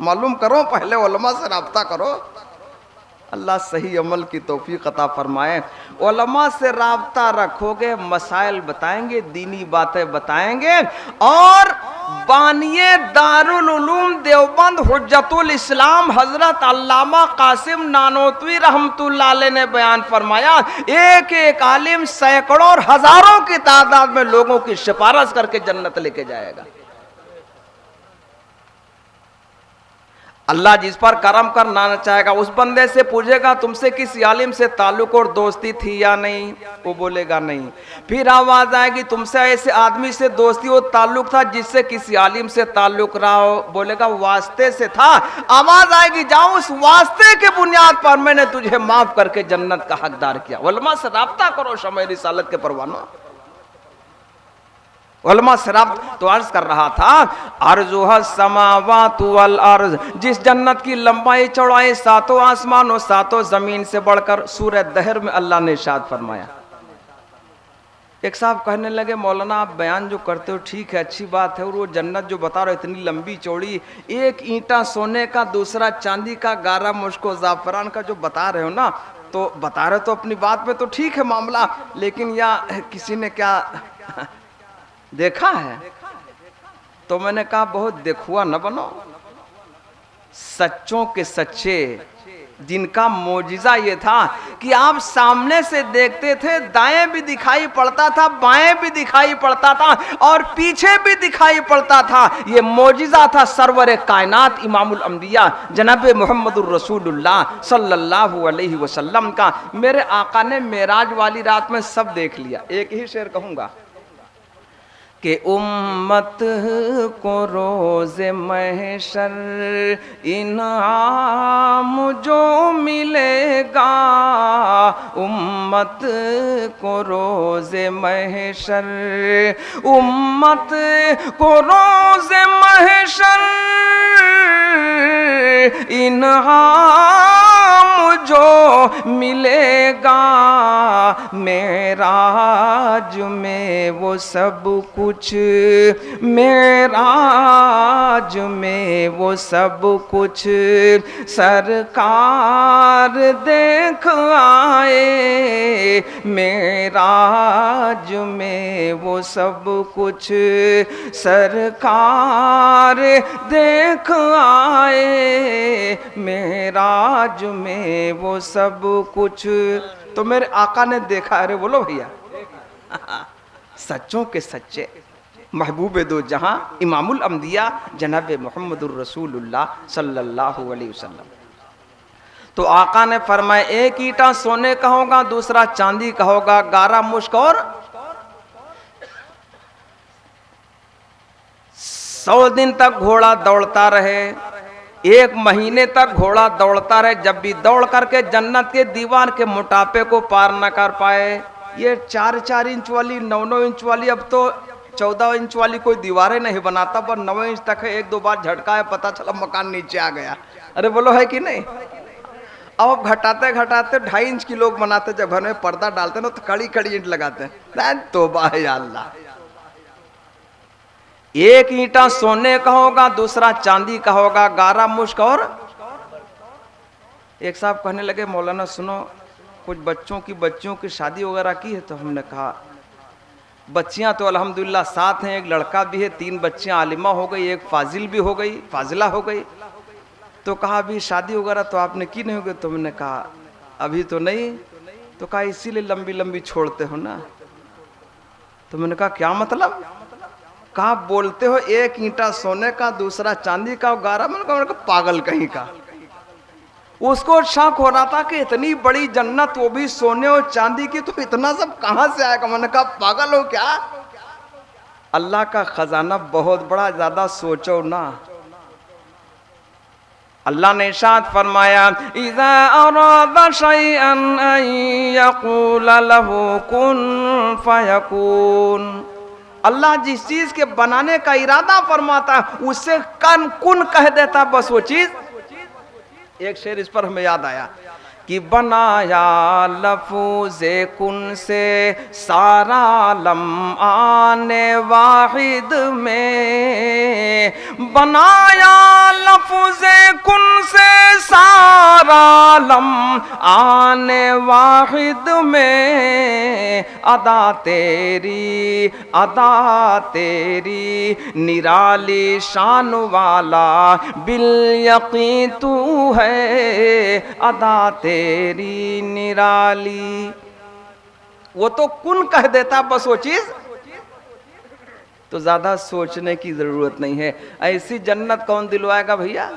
मालूम करो, पहले उलमा से राब्ता करो। अल्लाह सही अमल की तौफीक अता फरमाए। उलमा से राब्ता रखोगे, मसाइल बताएंगे, दीनी बातें बताएंगे, और बानिए दारुल उलूम देवबंद हुज्जतुल इस्लाम हजरत अल्लामा कासिम नानोतवी रहमतुल्लाह अलैह ने बयान फरमाया, एक एक आलिम सैकड़ों और हजारों की तादाद में लोगों की सिफारिश करके जन्नत लेके जाएगा। अल्लाह जिस पर करम करना चाहेगा उस बंदे से पूछेगा तुमसे किसी आलिम से ताल्लुक और दोस्ती थी या नहीं, वो बोलेगा नहीं। फिर आवाज आएगी तुमसे ऐसे आदमी से दोस्ती और ताल्लुक था जिससे किसी आलिम से ताल्लुक रहा हो, बोलेगा वास्ते से था। आवाज आएगी जाओ उस वास्ते के बुनियाद पर मैंने तुझे माफ करके जन्नत का हकदार किया। उलमा से राब्ता करो, शमए रिसालत के परवानों। उलमा शराब तो अर्ज कर रहा था, अर्जुहा समावातु वल अर्ज, जिस जन्नत की लंबाई चौड़ाई सातों आसमान और सातों जमीन से बढ़कर, सूरह दहर में अल्लाह ने इरशाद फरमाया। एक साहब कहने लगे, मौलाना आप बयान जो करते हो ठीक है, अच्छी बात है, और वो जन्नत जो बता रहे हो इतनी लंबी चौड़ी, एक ईंटा सोने का दूसरा चांदी का, 11 मुश्को ज़ाफ़रान का जो बता रहे हो ना, तो बता रहे तो अपनी बात में तो ठीक है मामला, लेकिन या किसी ने क्या देखा है? तो मैंने कहा बहुत देखुआ न बनो, सच्चों के सच्चे जिनका मोजिजा ये था कि आप सामने से देखते थे, दाएं भी दिखाई पड़ता था, बाएं भी दिखाई पड़ता था और पीछे भी दिखाई पड़ता था। ये मोजिजा था सरवर कायनात इमामुल अंबिया जनाब मोहम्मदुर रसूलुल्लाह सल्लल्लाहु अलैहि वसल्लम का। मेरे आका ने मेराज वाली रात में सब देख लिया। एक ही शेर कहूँगा कि उम्मत को रोज़े महशर इनाम जो मिलेगा, उम्मत को रोज़े महशर, उम्मत को रोज़े महशर इनाम जो मिलेगा, मेराज में वो सब कुछ, मेराज में वो सब कुछ सरकार देख आए, मेराज में वो सब कुछ सरकार देख आए, मेराज में वो सब कुछ। तो मेरे आका ने देखा। अरे बोलो भैया, सच्चों के सच्चे महबूब दो जहां इमामुल अंबिया जनाब मोहम्मदुर रसूलुल्लाह सल्लल्लाहु अलैहि वसल्लम। तो आका ने फरमाया, एक ईंटा सोने का होगा, दूसरा चांदी का होगा, 11 मुश्क और 100 दिन तक घोड़ा दौड़ता रहे, 1 महीने तक घोड़ा दौड़ता रहे, जब भी दौड़ करके जन्नत के दीवार के मोटापे को पार न कर पाए। ये 4-4 इंच वाली, 9-9 इंच वाली, अब तो 14 इंच वाली कोई दीवारें नहीं बनाता, पर 9 इंच तक है। 1-2 बार झटका है, पता चला मकान नीचे आ गया। अरे बोलो है कि नहीं? अब घटाते घटाते 2.5 इंच की लोग बनाते, जब घर में पर्दा डालते ना तो कड़ी कड़ी ईंट लगाते हैं। तौबा है या अल्लाह। एक ईंटा सोने का होगा, दूसरा चांदी का होगा, 11 मुश्क और। एक साहब कहने लगे, मौलाना सुनो, कुछ बच्चियों की शादी वगैरह की है? तो हमने कहा बच्चियां तो अल्हम्दुलिल्लाह 7 हैं, एक लड़का भी है, 3 बच्चियां आलिमा हो गई, एक फाजिल भी हो गई, फाजिला हो गई। तो कहा अभी शादी वगैरह तो आपने की नहीं होगी? तो मैंने कहा अभी तो नहीं। तो कहा इसीलिए लंबी लंबी छोड़ते हो ना। तो मैंने कहा क्या मतलब? कहा बोलते हो एक ईंटा सोने का, दूसरा चांदी का, 11। मैंने कहा पागल कहीं का। उसको शक हो रहा था कि इतनी बड़ी जन्नत, वो भी सोने और चांदी की, तो इतना सब कहां से आएगा? मैंने कहा पागल हो क्या? अल्लाह का खजाना बहुत बड़ा, ज्यादा सोचो ना। अल्लाह ने इरशाद फरमाया, इज़ा अरादा शैअन अन यक़ूल लहू कुन फयकून। अल्लाह जिस चीज के बनाने का इरादा फरमाता उससे कन कुन कह देता, बस वो चीज। एक शेर इस पर हमें याद आया कि बनाया लफ्ज़े कुन से सारा लम आने वाहिद में, बनाया लफ्ज़े कुन से सारा लम आने वाहिद में, अदा तेरी निराली शान वाला बिल यकीन तू है, अदा तेरी निराली। वो तो कुन कह देता, बस वो चीज। तो ज्यादा सोचने की जरूरत नहीं है। ऐसी जन्नत कौन दिलवाएगा भैया?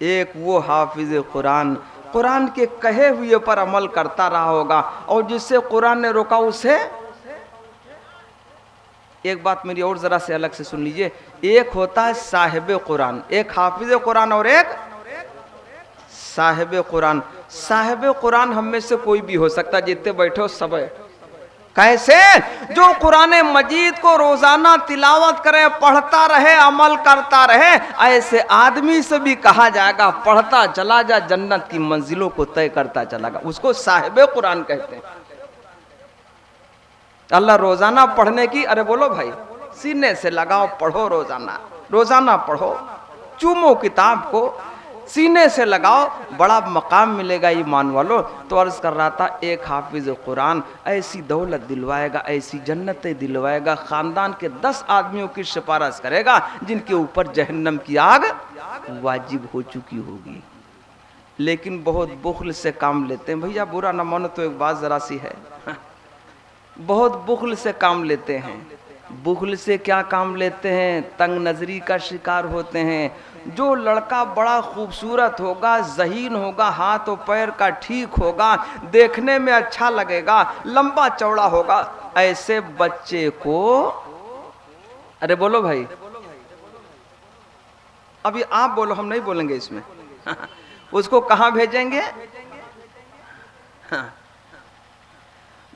एक वो हाफिज कुरान, कुरान के कहे हुए पर अमल करता रहा होगा, और जिससे कुरान ने रोका उसे। एक बात मेरी और जरा से अलग से सुन लीजिए। एक होता है साहिब कुरान, एक हाफिज कुरान और एक साहिब कुरान। साहिब कुरान हम में से कोई भी हो सकता, जितने बैठे हो सब है। कैसे? जो कुरान मजीद को रोजाना तिलावत करे, पढ़ता रहे, अमल करता रहे, ऐसे आदमी से भी कहा जाएगा पढ़ता चला जा, जन्नत की मंजिलों को तय करता चला जा। उसको साहिब कुरान कहते हैं। अल्लाह रोजाना पढ़ने की, अरे बोलो भाई, सीने से लगाओ, पढ़ो रोजाना, रोजाना पढ़ो, चूमो किताब को, सीने से लगाओ, बड़ा मकाम मिलेगा ईमान वालों। तो अर्ज कर रहा था, एक हाफिज कुरान ऐसी दौलत दिलवाएगा, ऐसी जन्नतें दिलवाएगा, खानदान के 10 आदमियों की सिफारिश करेगा जिनके ऊपर जहन्नम की आग वाजिब हो चुकी होगी। लेकिन बहुत बुख्ल से काम लेते हैं। भैया बुरा न मानो तो एक बात जरा सी है, बहुत बुख्ल से काम लेते हैं। बुख्ल से क्या काम लेते हैं? तंग नजरी का शिकार होते हैं। जो लड़का बड़ा खूबसूरत होगा, ज़हीन होगा, हाथ और पैर का ठीक होगा, देखने में अच्छा लगेगा, लंबा चौड़ा होगा, ऐसे बच्चे को, अरे बोलो भाई, अभी आप बोलो, हम नहीं बोलेंगे इसमें उसको कहाँ भेजेंगे?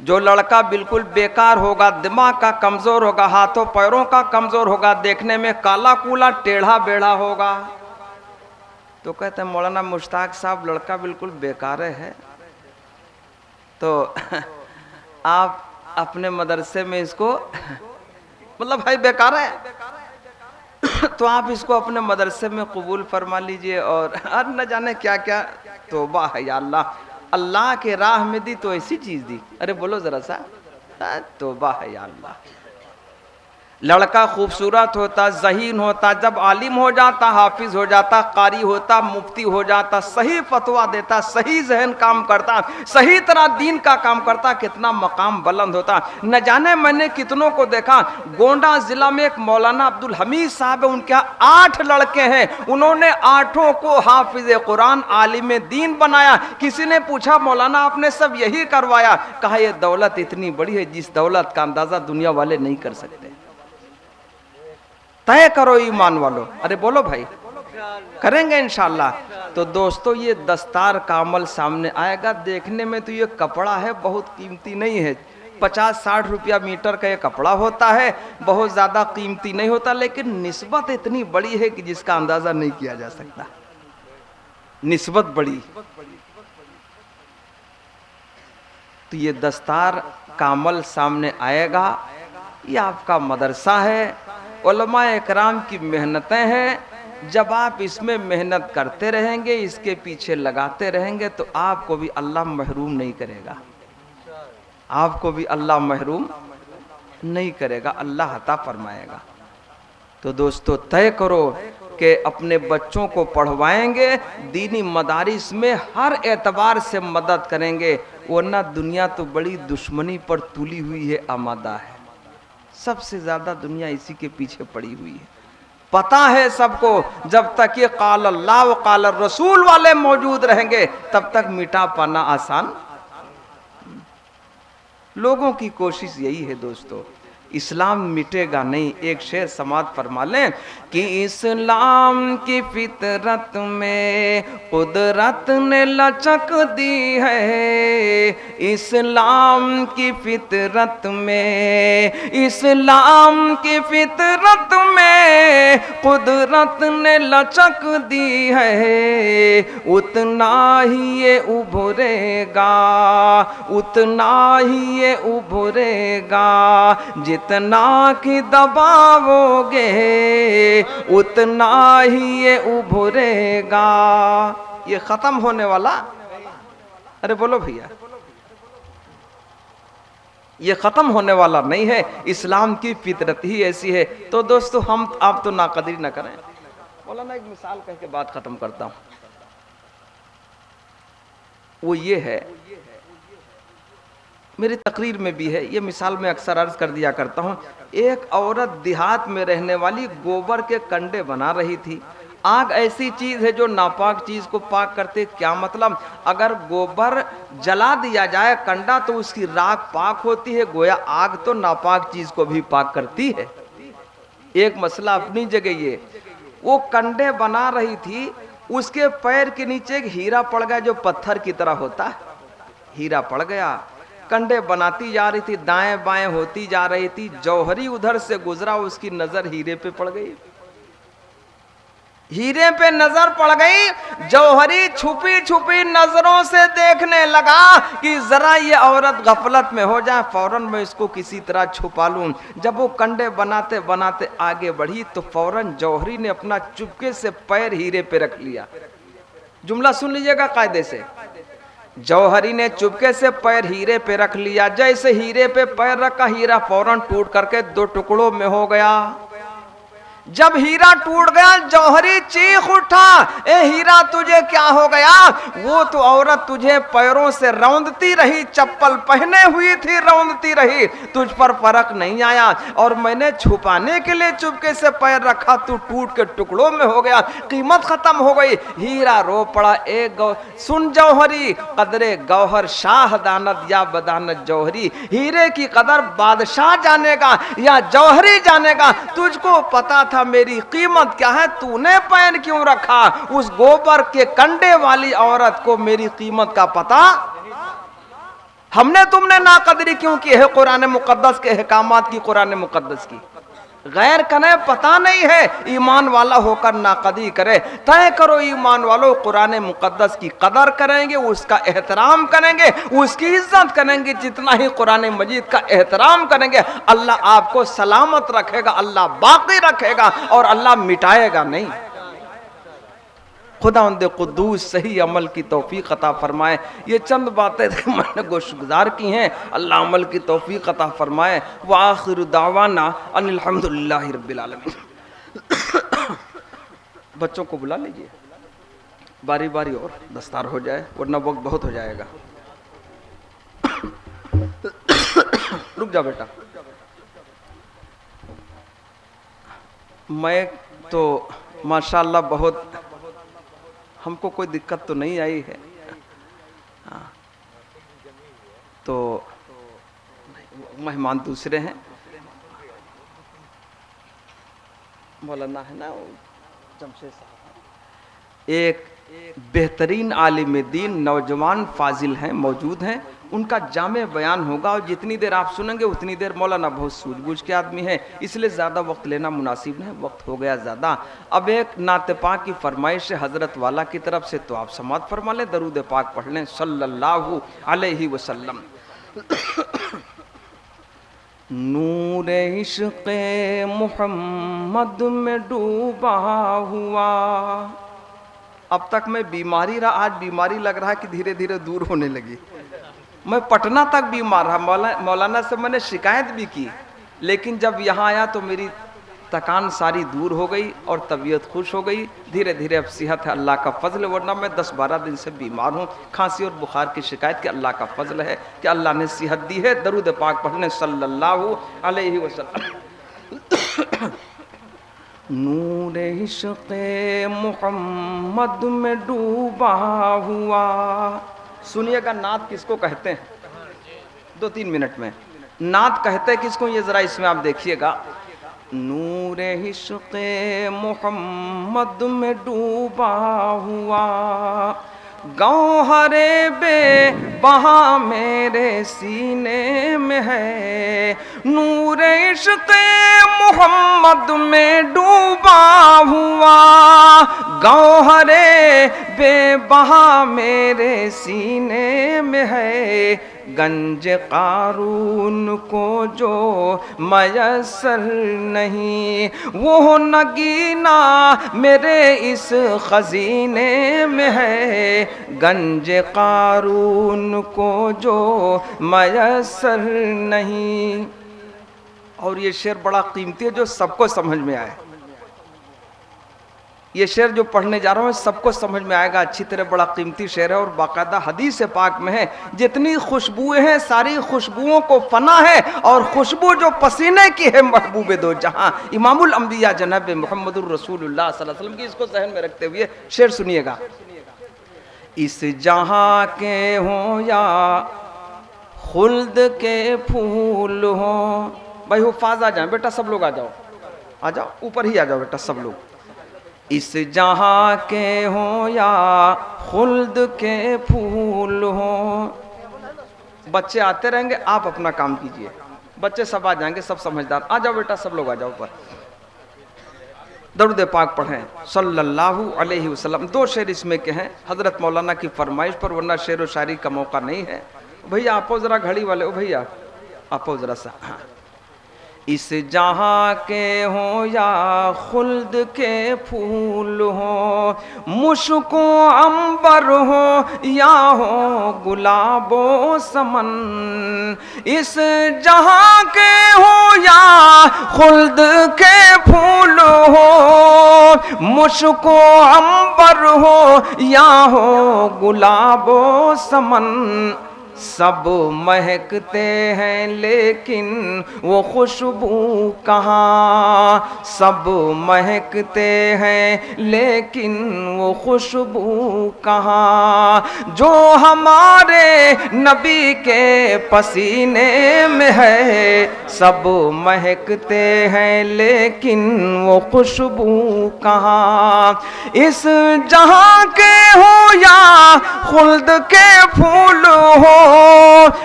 जो लड़का बिल्कुल बेकार होगा, दिमाग का कमजोर होगा, हाथों पैरों का कमजोर होगा, देखने में काला कूला टेढ़ा बेढ़ा होगा, तो कहते हैं मौलाना मुश्ताक साहब लड़का बिल्कुल बेकार है, तो आप अपने मदरसे में इसको मतलब भाई बेकार है तो आप इसको अपने मदरसे में कबूल फरमा लीजिए। और न जाने क्या क्या तौबा है या अल्लाह, अल्लाह के राह में दी तो ऐसी चीज दी, अरे बोलो जरा सा, तौबा है या अल्लाह। लड़का खूबसूरत होता, ज़हीन होता, जब आलिम हो जाता, हाफिज हो जाता, कारी होता, मुफ्ती हो जाता, सही फतवा देता, सही जहन काम करता, सही तरह दीन का काम करता, कितना मकाम बुलंद होता। न जाने मैंने कितनों को देखा। गोंडा जिला में एक मौलाना अब्दुल हमीद साहब है, उनके 8 लड़के हैं, उन्होंने 8 को हाफिज कुरान, आलिम दीन बनाया। किसी ने पूछा मौलाना आपने सब यही करवाया? कहा यह दौलत इतनी बड़ी है जिस दौलत का अंदाजा दुनिया वाले नहीं कर सकते। तय करो ईमान वालों, अरे बोलो भाई, करेंगे इंशाल्लाह। तो दोस्तों ये दस्तार का अमल सामने आएगा। देखने में तो ये कपड़ा है, बहुत कीमती नहीं है, 50-60 रुपया मीटर का ये कपड़ा होता है, बहुत ज्यादा कीमती नहीं होता, लेकिन निस्बत इतनी बड़ी है कि जिसका अंदाजा नहीं किया जा सकता। निस्बत बड़ी। तो ये दस्तार का अमल सामने आएगा। ये आपका मदरसा है, उलमा इकराम की मेहनतें हैं। जब आप इसमें मेहनत करते रहेंगे, इसके पीछे लगाते रहेंगे, तो आपको भी अल्लाह महरूम नहीं करेगा, आपको भी अल्लाह महरूम नहीं करेगा, अल्लाह अता फरमाएगा। तो दोस्तों तय करो कि अपने बच्चों को पढ़वाएंगे, दीनी मदारिस में हर एतबार से मदद करेंगे, वरना दुनिया तो बड़ी दुश्मनी पर तुली हुई है, आमादा है। सबसे ज्यादा दुनिया इसी के पीछे पड़ी हुई है। पता है सबको, जब तक ये काल अल्लाह व काल रसूल वाले मौजूद रहेंगे तब तक मिटा पाना आसान। लोगों की कोशिश यही है दोस्तों, इस्लाम मिटेगा नहीं। एक शेर समात फरमा लें कि इस्लाम की फितरत में कुदरत ने लचक दी है, इस्लाम की फितरत में, इस्लाम की फितरत में कुदरत ने लचक दी है, उतना ही ये उभरेगा, उतना ही ये उभरेगा, जितना कि दबाओगे उतना ही ये उभरेगा। ये खत्म होने वाला, अरे बोलो भैया, ये खत्म होने वाला नहीं है। इस्लाम की फितरत ही ऐसी है। तो दोस्तों हम आप तो नाकदरी ना करें। बोला ना, एक मिसाल कह के बात खत्म करता हूं। वो ये है, मेरी तकरीर में भी है, ये मिसाल मैं अक्सर अर्ज कर दिया करता हूँ। एक औरत देहात में रहने वाली गोबर के कंडे बना रही थी। आग ऐसी चीज है जो नापाक चीज को पाक करते। क्या मतलब? अगर गोबर जला दिया जाए कंडा तो उसकी राख पाक होती है, गोया आग तो नापाक चीज को भी पाक करती है। एक मसला अपनी जगह ये, वो कंडे बना रही थी, उसके पैर के नीचे एक हीरा पड़ गया जो पत्थर की तरह होता है, हीरा पड़ गया। कंडे बनाती जा रही थी, दाएं बाएं होती जा रही थी, जौहरी उधर से गुजरा, उसकी नजर हीरे पे पड़ गई। हीरे पे नजर पड़ गई, जौहरी छुपी छुपी नजरों से देखने लगा कि जरा ये औरत गफलत में हो जाए, फौरन मैं इसको किसी तरह छुपा लूं। जब वो कंडे बनाते बनाते आगे बढ़ी तो फौरन जौहरी ने अपना चुपके से पैर हीरे पे रख लिया। जुमला सुन लीजिएगा कायदे से। जौहरी ने चुपके से पैर हीरे पे रख लिया। जैसे हीरे पे पैर रखा, हीरा फौरन टूट करके दो टुकड़ों में हो गया। जब हीरा टूट गया, जौहरी चीख उठा, ए हीरा तुझे क्या हो गया? वो तो औरत तुझे पैरों से रौंदती रही, चप्पल पहने हुई थी, रौंदती रही, तुझ पर फर्क नहीं आया, और मैंने छुपाने के लिए चुपके से पैर रखा, तू टूट के टुकड़ों में हो गया, कीमत खत्म हो गई। हीरा रो पड़ा। सुन जौहरी, कदरे गौहर शाह दानत या बदानत जौहरी, हीरे की कदर बादशाह जानेगा या जौहरी जानेगा। तुझको पता था मेरी कीमत क्या है, तूने पैर क्यों रखा? उस गोबर के कंडे वाली औरत को मेरी कीमत का पता, हमने तुमने नाकदरी क्यों की है कुरान मुकद्दस के अहकामात की, कुरान मुकद्दस की? गैर कने पता नहीं है, ईमान वाला होकर नाकदी करे। तय करो ईमान वालों, कुरान मुकद्दस की कदर करेंगे, उसका एहतराम करेंगे, उसकी इज्जत करेंगे। जितना ही कुरान मजीद का एहतराम करेंगे, अल्लाह आपको सलामत रखेगा, अल्लाह बाकी रखेगा और अल्लाह मिटाएगा नहीं। खुदावंद कुद्दूस सही अमल की तौफीक अता फरमाए। ये चंद बातें मैंने गोशगुजार की हैं, अल्लाह अमल की तौफीक अता फरमाए। व आखिर दावाना अनिल हम्दुलिल्लाहि रब्बिल आलमीन। बच्चों को बुला लीजिए, बारी बारी और दस्तार हो जाए, वरना वक्त बहुत हो जाएगा। रुक जा बेटा। मैं तो माशाअल्लाह बहुत, हमको कोई दिक्कत तो नहीं आई है। तो मेहमान दूसरे हैं, मौलाना है ना जमशेद साहब, एक बेहतरीन आलिम दीन नौजवान फाजिल हैं, मौजूद हैं, उनका जामे बयान होगा और जितनी देर आप सुनेंगे उतनी देर। मौलाना बहुत सूझबूझ के आदमी है, इसलिए ज़्यादा वक्त लेना मुनासिब नहीं, वक्त हो गया ज़्यादा। अब एक नाते पाक की फरमाइश है हज़रत वाला की तरफ से, तो आप समात फरमा लें, दरूद पाक पढ़ लें सल्लल्लाहु अलैहि वसल्लम। नूरे इश्क़े मुहम्मद में डूबा हुआ। अब तक मैं बीमारी रहा, आज बीमारी लग रहा है कि धीरे धीरे दूर होने लगी। मैं पटना तक बीमार रहा, मौलाना से मैंने शिकायत भी की, लेकिन जब यहाँ आया तो मेरी थकान सारी दूर हो गई और तबीयत खुश हो गई। धीरे धीरे अब सेहत है, अल्लाह का फजल, वरना मैं 10-12 दिन से बीमार हूँ, खांसी और बुखार की शिकायत की। अल्लाह का फजल है कि अल्लाह ने सेहत दी है। दरूद पाक पढ़ने सल्लल्लाहु अलैहि वसल्लम। नूरे इश्क़े मुहम्मद में डूबा हुआ। सुनिएगा नात किसको कहते हैं, 2-3 मिनट में नात कहते हैं किसको, ये जरा इसमें आप देखिएगा। नूरे इश्क़े मुहम्मद में डूबा हुआ, गौहरे बेबहा मेरे सीने में है। नूरे इश्क़े मुहम्मद में डूबा हुआ, गौहरे बेबहा मेरे सीने में है। गंज कारून को जो मयसर नहीं, वो नगीना मेरे इस खजीने में है। गंज कारून को जो मयसर नहीं। और ये शेर बड़ा कीमती है, जो सबको समझ में आए। ये शेर जो पढ़ने जा रहा हूँ सबको समझ में आएगा अच्छी तरह, बड़ा कीमती शेर है और बाकायदा हदीस पाक में है। जितनी खुशबुएं हैं सारी खुशबुओं को फना है, और खुशबू जो पसीने की है महबूब दो जहां इमामुल अंबिया जनाब मुहम्मदुर रसूलुल्लाह सल्लल्लाहु अलैहि वसल्लम की। इसको जहन में रखते हुए शेर सुनिएगा। इस जहां के हो या खुल्द के फूल हो। भाई हुफ़ाज़ आ जाए बेटा, सब लोग आ जाओ, आ जाओ, ऊपर ही आ जाओ बेटा सब लोग। इस जहां के हो या खुल्द के फूल हो, बच्चे आते रहेंगे, आप अपना काम कीजिए, बच्चे सब आ जाएंगे, सब समझदार। आ जाओ बेटा, सब लोग आ जाओ ऊपर, दरूद पाक पढ़ें सल्लल्लाहु अलैहि वसल्लम। 2 शेर इसमें के हैं हजरत मौलाना की फरमाइश पर, वरना शेर व शायरी का मौका नहीं है। भैया आपो जरा, घड़ी वाले, ओ भैया आपो जरा सा। हाँ। इस जहाँ के हो या खुल्द के फूल हो, मुश्को अंबर हो या हो गुलाबो समन, इस जहाँ के हो या खुल्द के फूल हो, मुश्को अंबर हो या हो गुलाबो समन, सब महकते हैं लेकिन वो खुशबू कहाँ, सब महकते हैं लेकिन वो खुशबू कहाँ, जो हमारे नबी के पसीने में है। सब महकते हैं लेकिन वो खुशबू कहाँ, इस जहाँ के हो या खुल्द के फूल हो,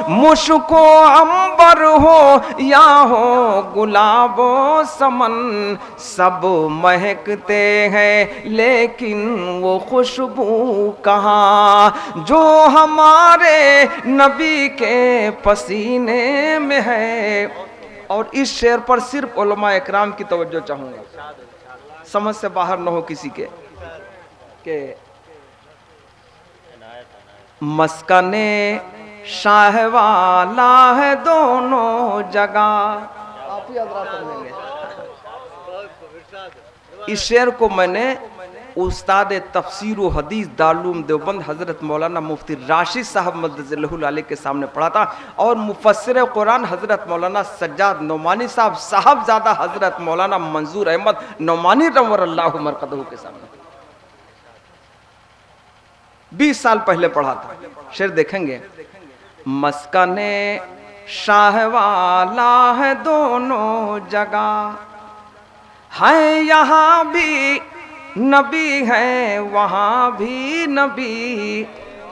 मुश्को अंबर हो या हो गुलाबो समन, सब महकते हैं लेकिन वो खुशबू कहाँ, जो हमारे नबी के पसीने में है। और इस शेर पर सिर्फ उलमा इकराम की तवज्जो चाहूंगा, समझ से बाहर न हो किसी के मस्कने शाहवाला है दोनों जगह। आप ही हजरात समझेंगे। इस शेर को मैंने उस्ताद तफसीर व हदीस दारुल देवबंद हजरत मौलाना मुफ्ती राशिद साहब मद्दज़िल्लहुल आली के सामने पढ़ा था, और मुफस्सिर कुरान हजरत मौलाना सज्जाद नौमानी साहब, साहबजादा हजरत मौलाना मंजूर अहमद नौमानी रव्वरल्लाहु मरक़दहू के सामने 20 साल पहले पढ़ा था। शेर देखेंगे, मस्कने शाहवाला है दोनों जगह, है यहाँ भी नबी है वहाँ भी नबी,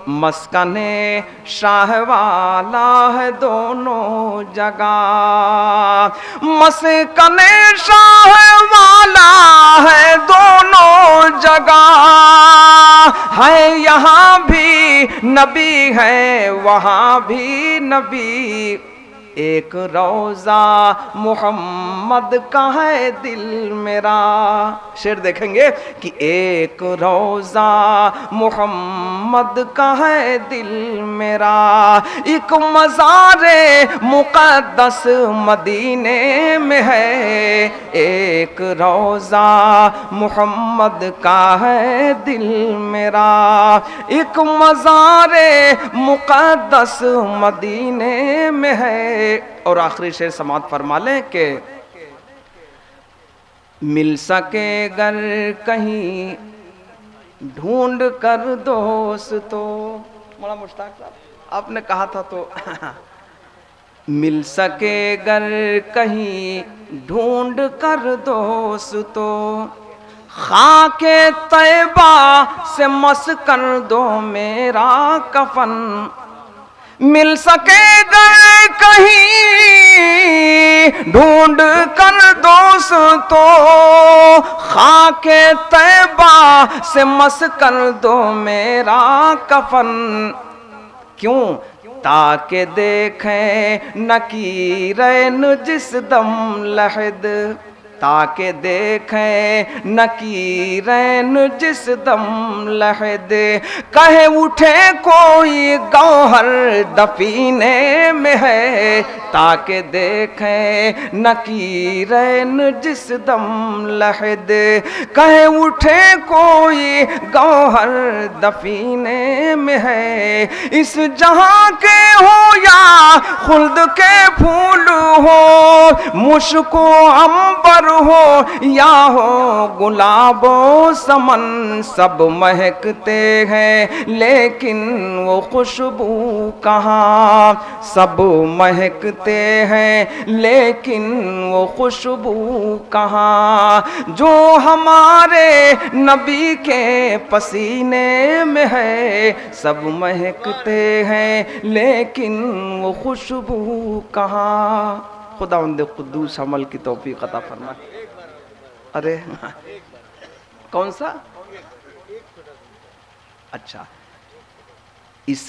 मस्कने शाहवाला है दोनों जगह, मस्कने शाहवाला है दोनों जगह, है यहाँ भी नबी है वहाँ भी नबी, एक रोज़ा मोहम्मद का है दिल मेरा। शेर देखेंगे कि एक रोज़ा मोहम्मद का है दिल मेरा, एक मज़ारे मुक़द्दस मदीने में है, एक रोज़ा मोहम्मद का है दिल मेरा, एक मज़ारे मुक़द्दस मदीने में है। और आखिरी शेर समात फरमा लें कि मिल सके गर कहीं ढूंढ कर दोस्तों। बड़ा मुश्ताक साहब आपने कहा था तो मिल सके गर कहीं ढूंढ कर दोस्तों, खाके तैबा से मस कर दो मेरा कफन, मिल सकेगा कहीं ढूंढ कर दोस्तों, खाके तैबा से मस कर दो मेरा कफन, क्यों ताके देखें नकीरैन जिस दम लहद, ताके देखें नकीरैन जिस दम लहद, कहे उठे कोई गौहर दफीने में है, ताके देखें नकीरैन जिस दम लहद, कहे उठे कोई गौहर दफीने में है, इस जहां के हो या खुल्द के फूल हो, मुश्को अंबर हो या हो गुलाबो समन सब महकते हैं, लेकिन वो खुशबू कहाँ। सब महकते हैं लेकिन वो खुशबू कहाँ, जो हमारे नबी के पसीने में है। सब महकते हैं लेकिन वो खुशबू कहाँ। खुदावंद कुद्दूस अमल की तौफीक अता फरमाए। अरे कौन सा? अच्छा, इस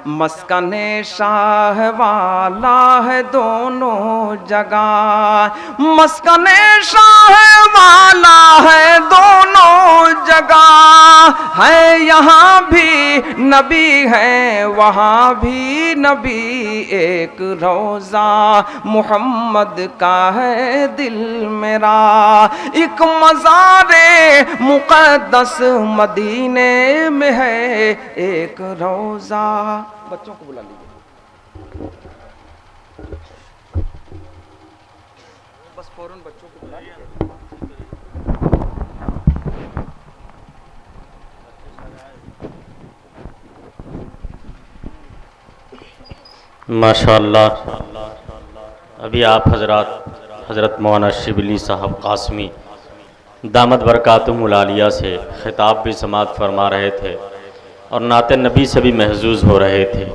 मस्कने शाह वाला है दोनों जगह। मस्कने शाह वाला है दोनों जगह। है यहाँ भी नबी है वहाँ भी नबी। एक रोज़ा मोहम्मद का है दिल मेरा। एक मज़ारे मुक़द्दस मदीने में है एक रोज़ा। बच्चों को बुला लीजिए, बस फौरन बच्चों को बुला लीजिए। माशाअल्लाह। अभी आप हज़रत मौलाना शिबली साहब कासमी दामद बरकातुहुमुल आलिया से खिताब भी समाअत फरमा रहे थे और नाते नबी से भी महजूज़ हो रहे थे।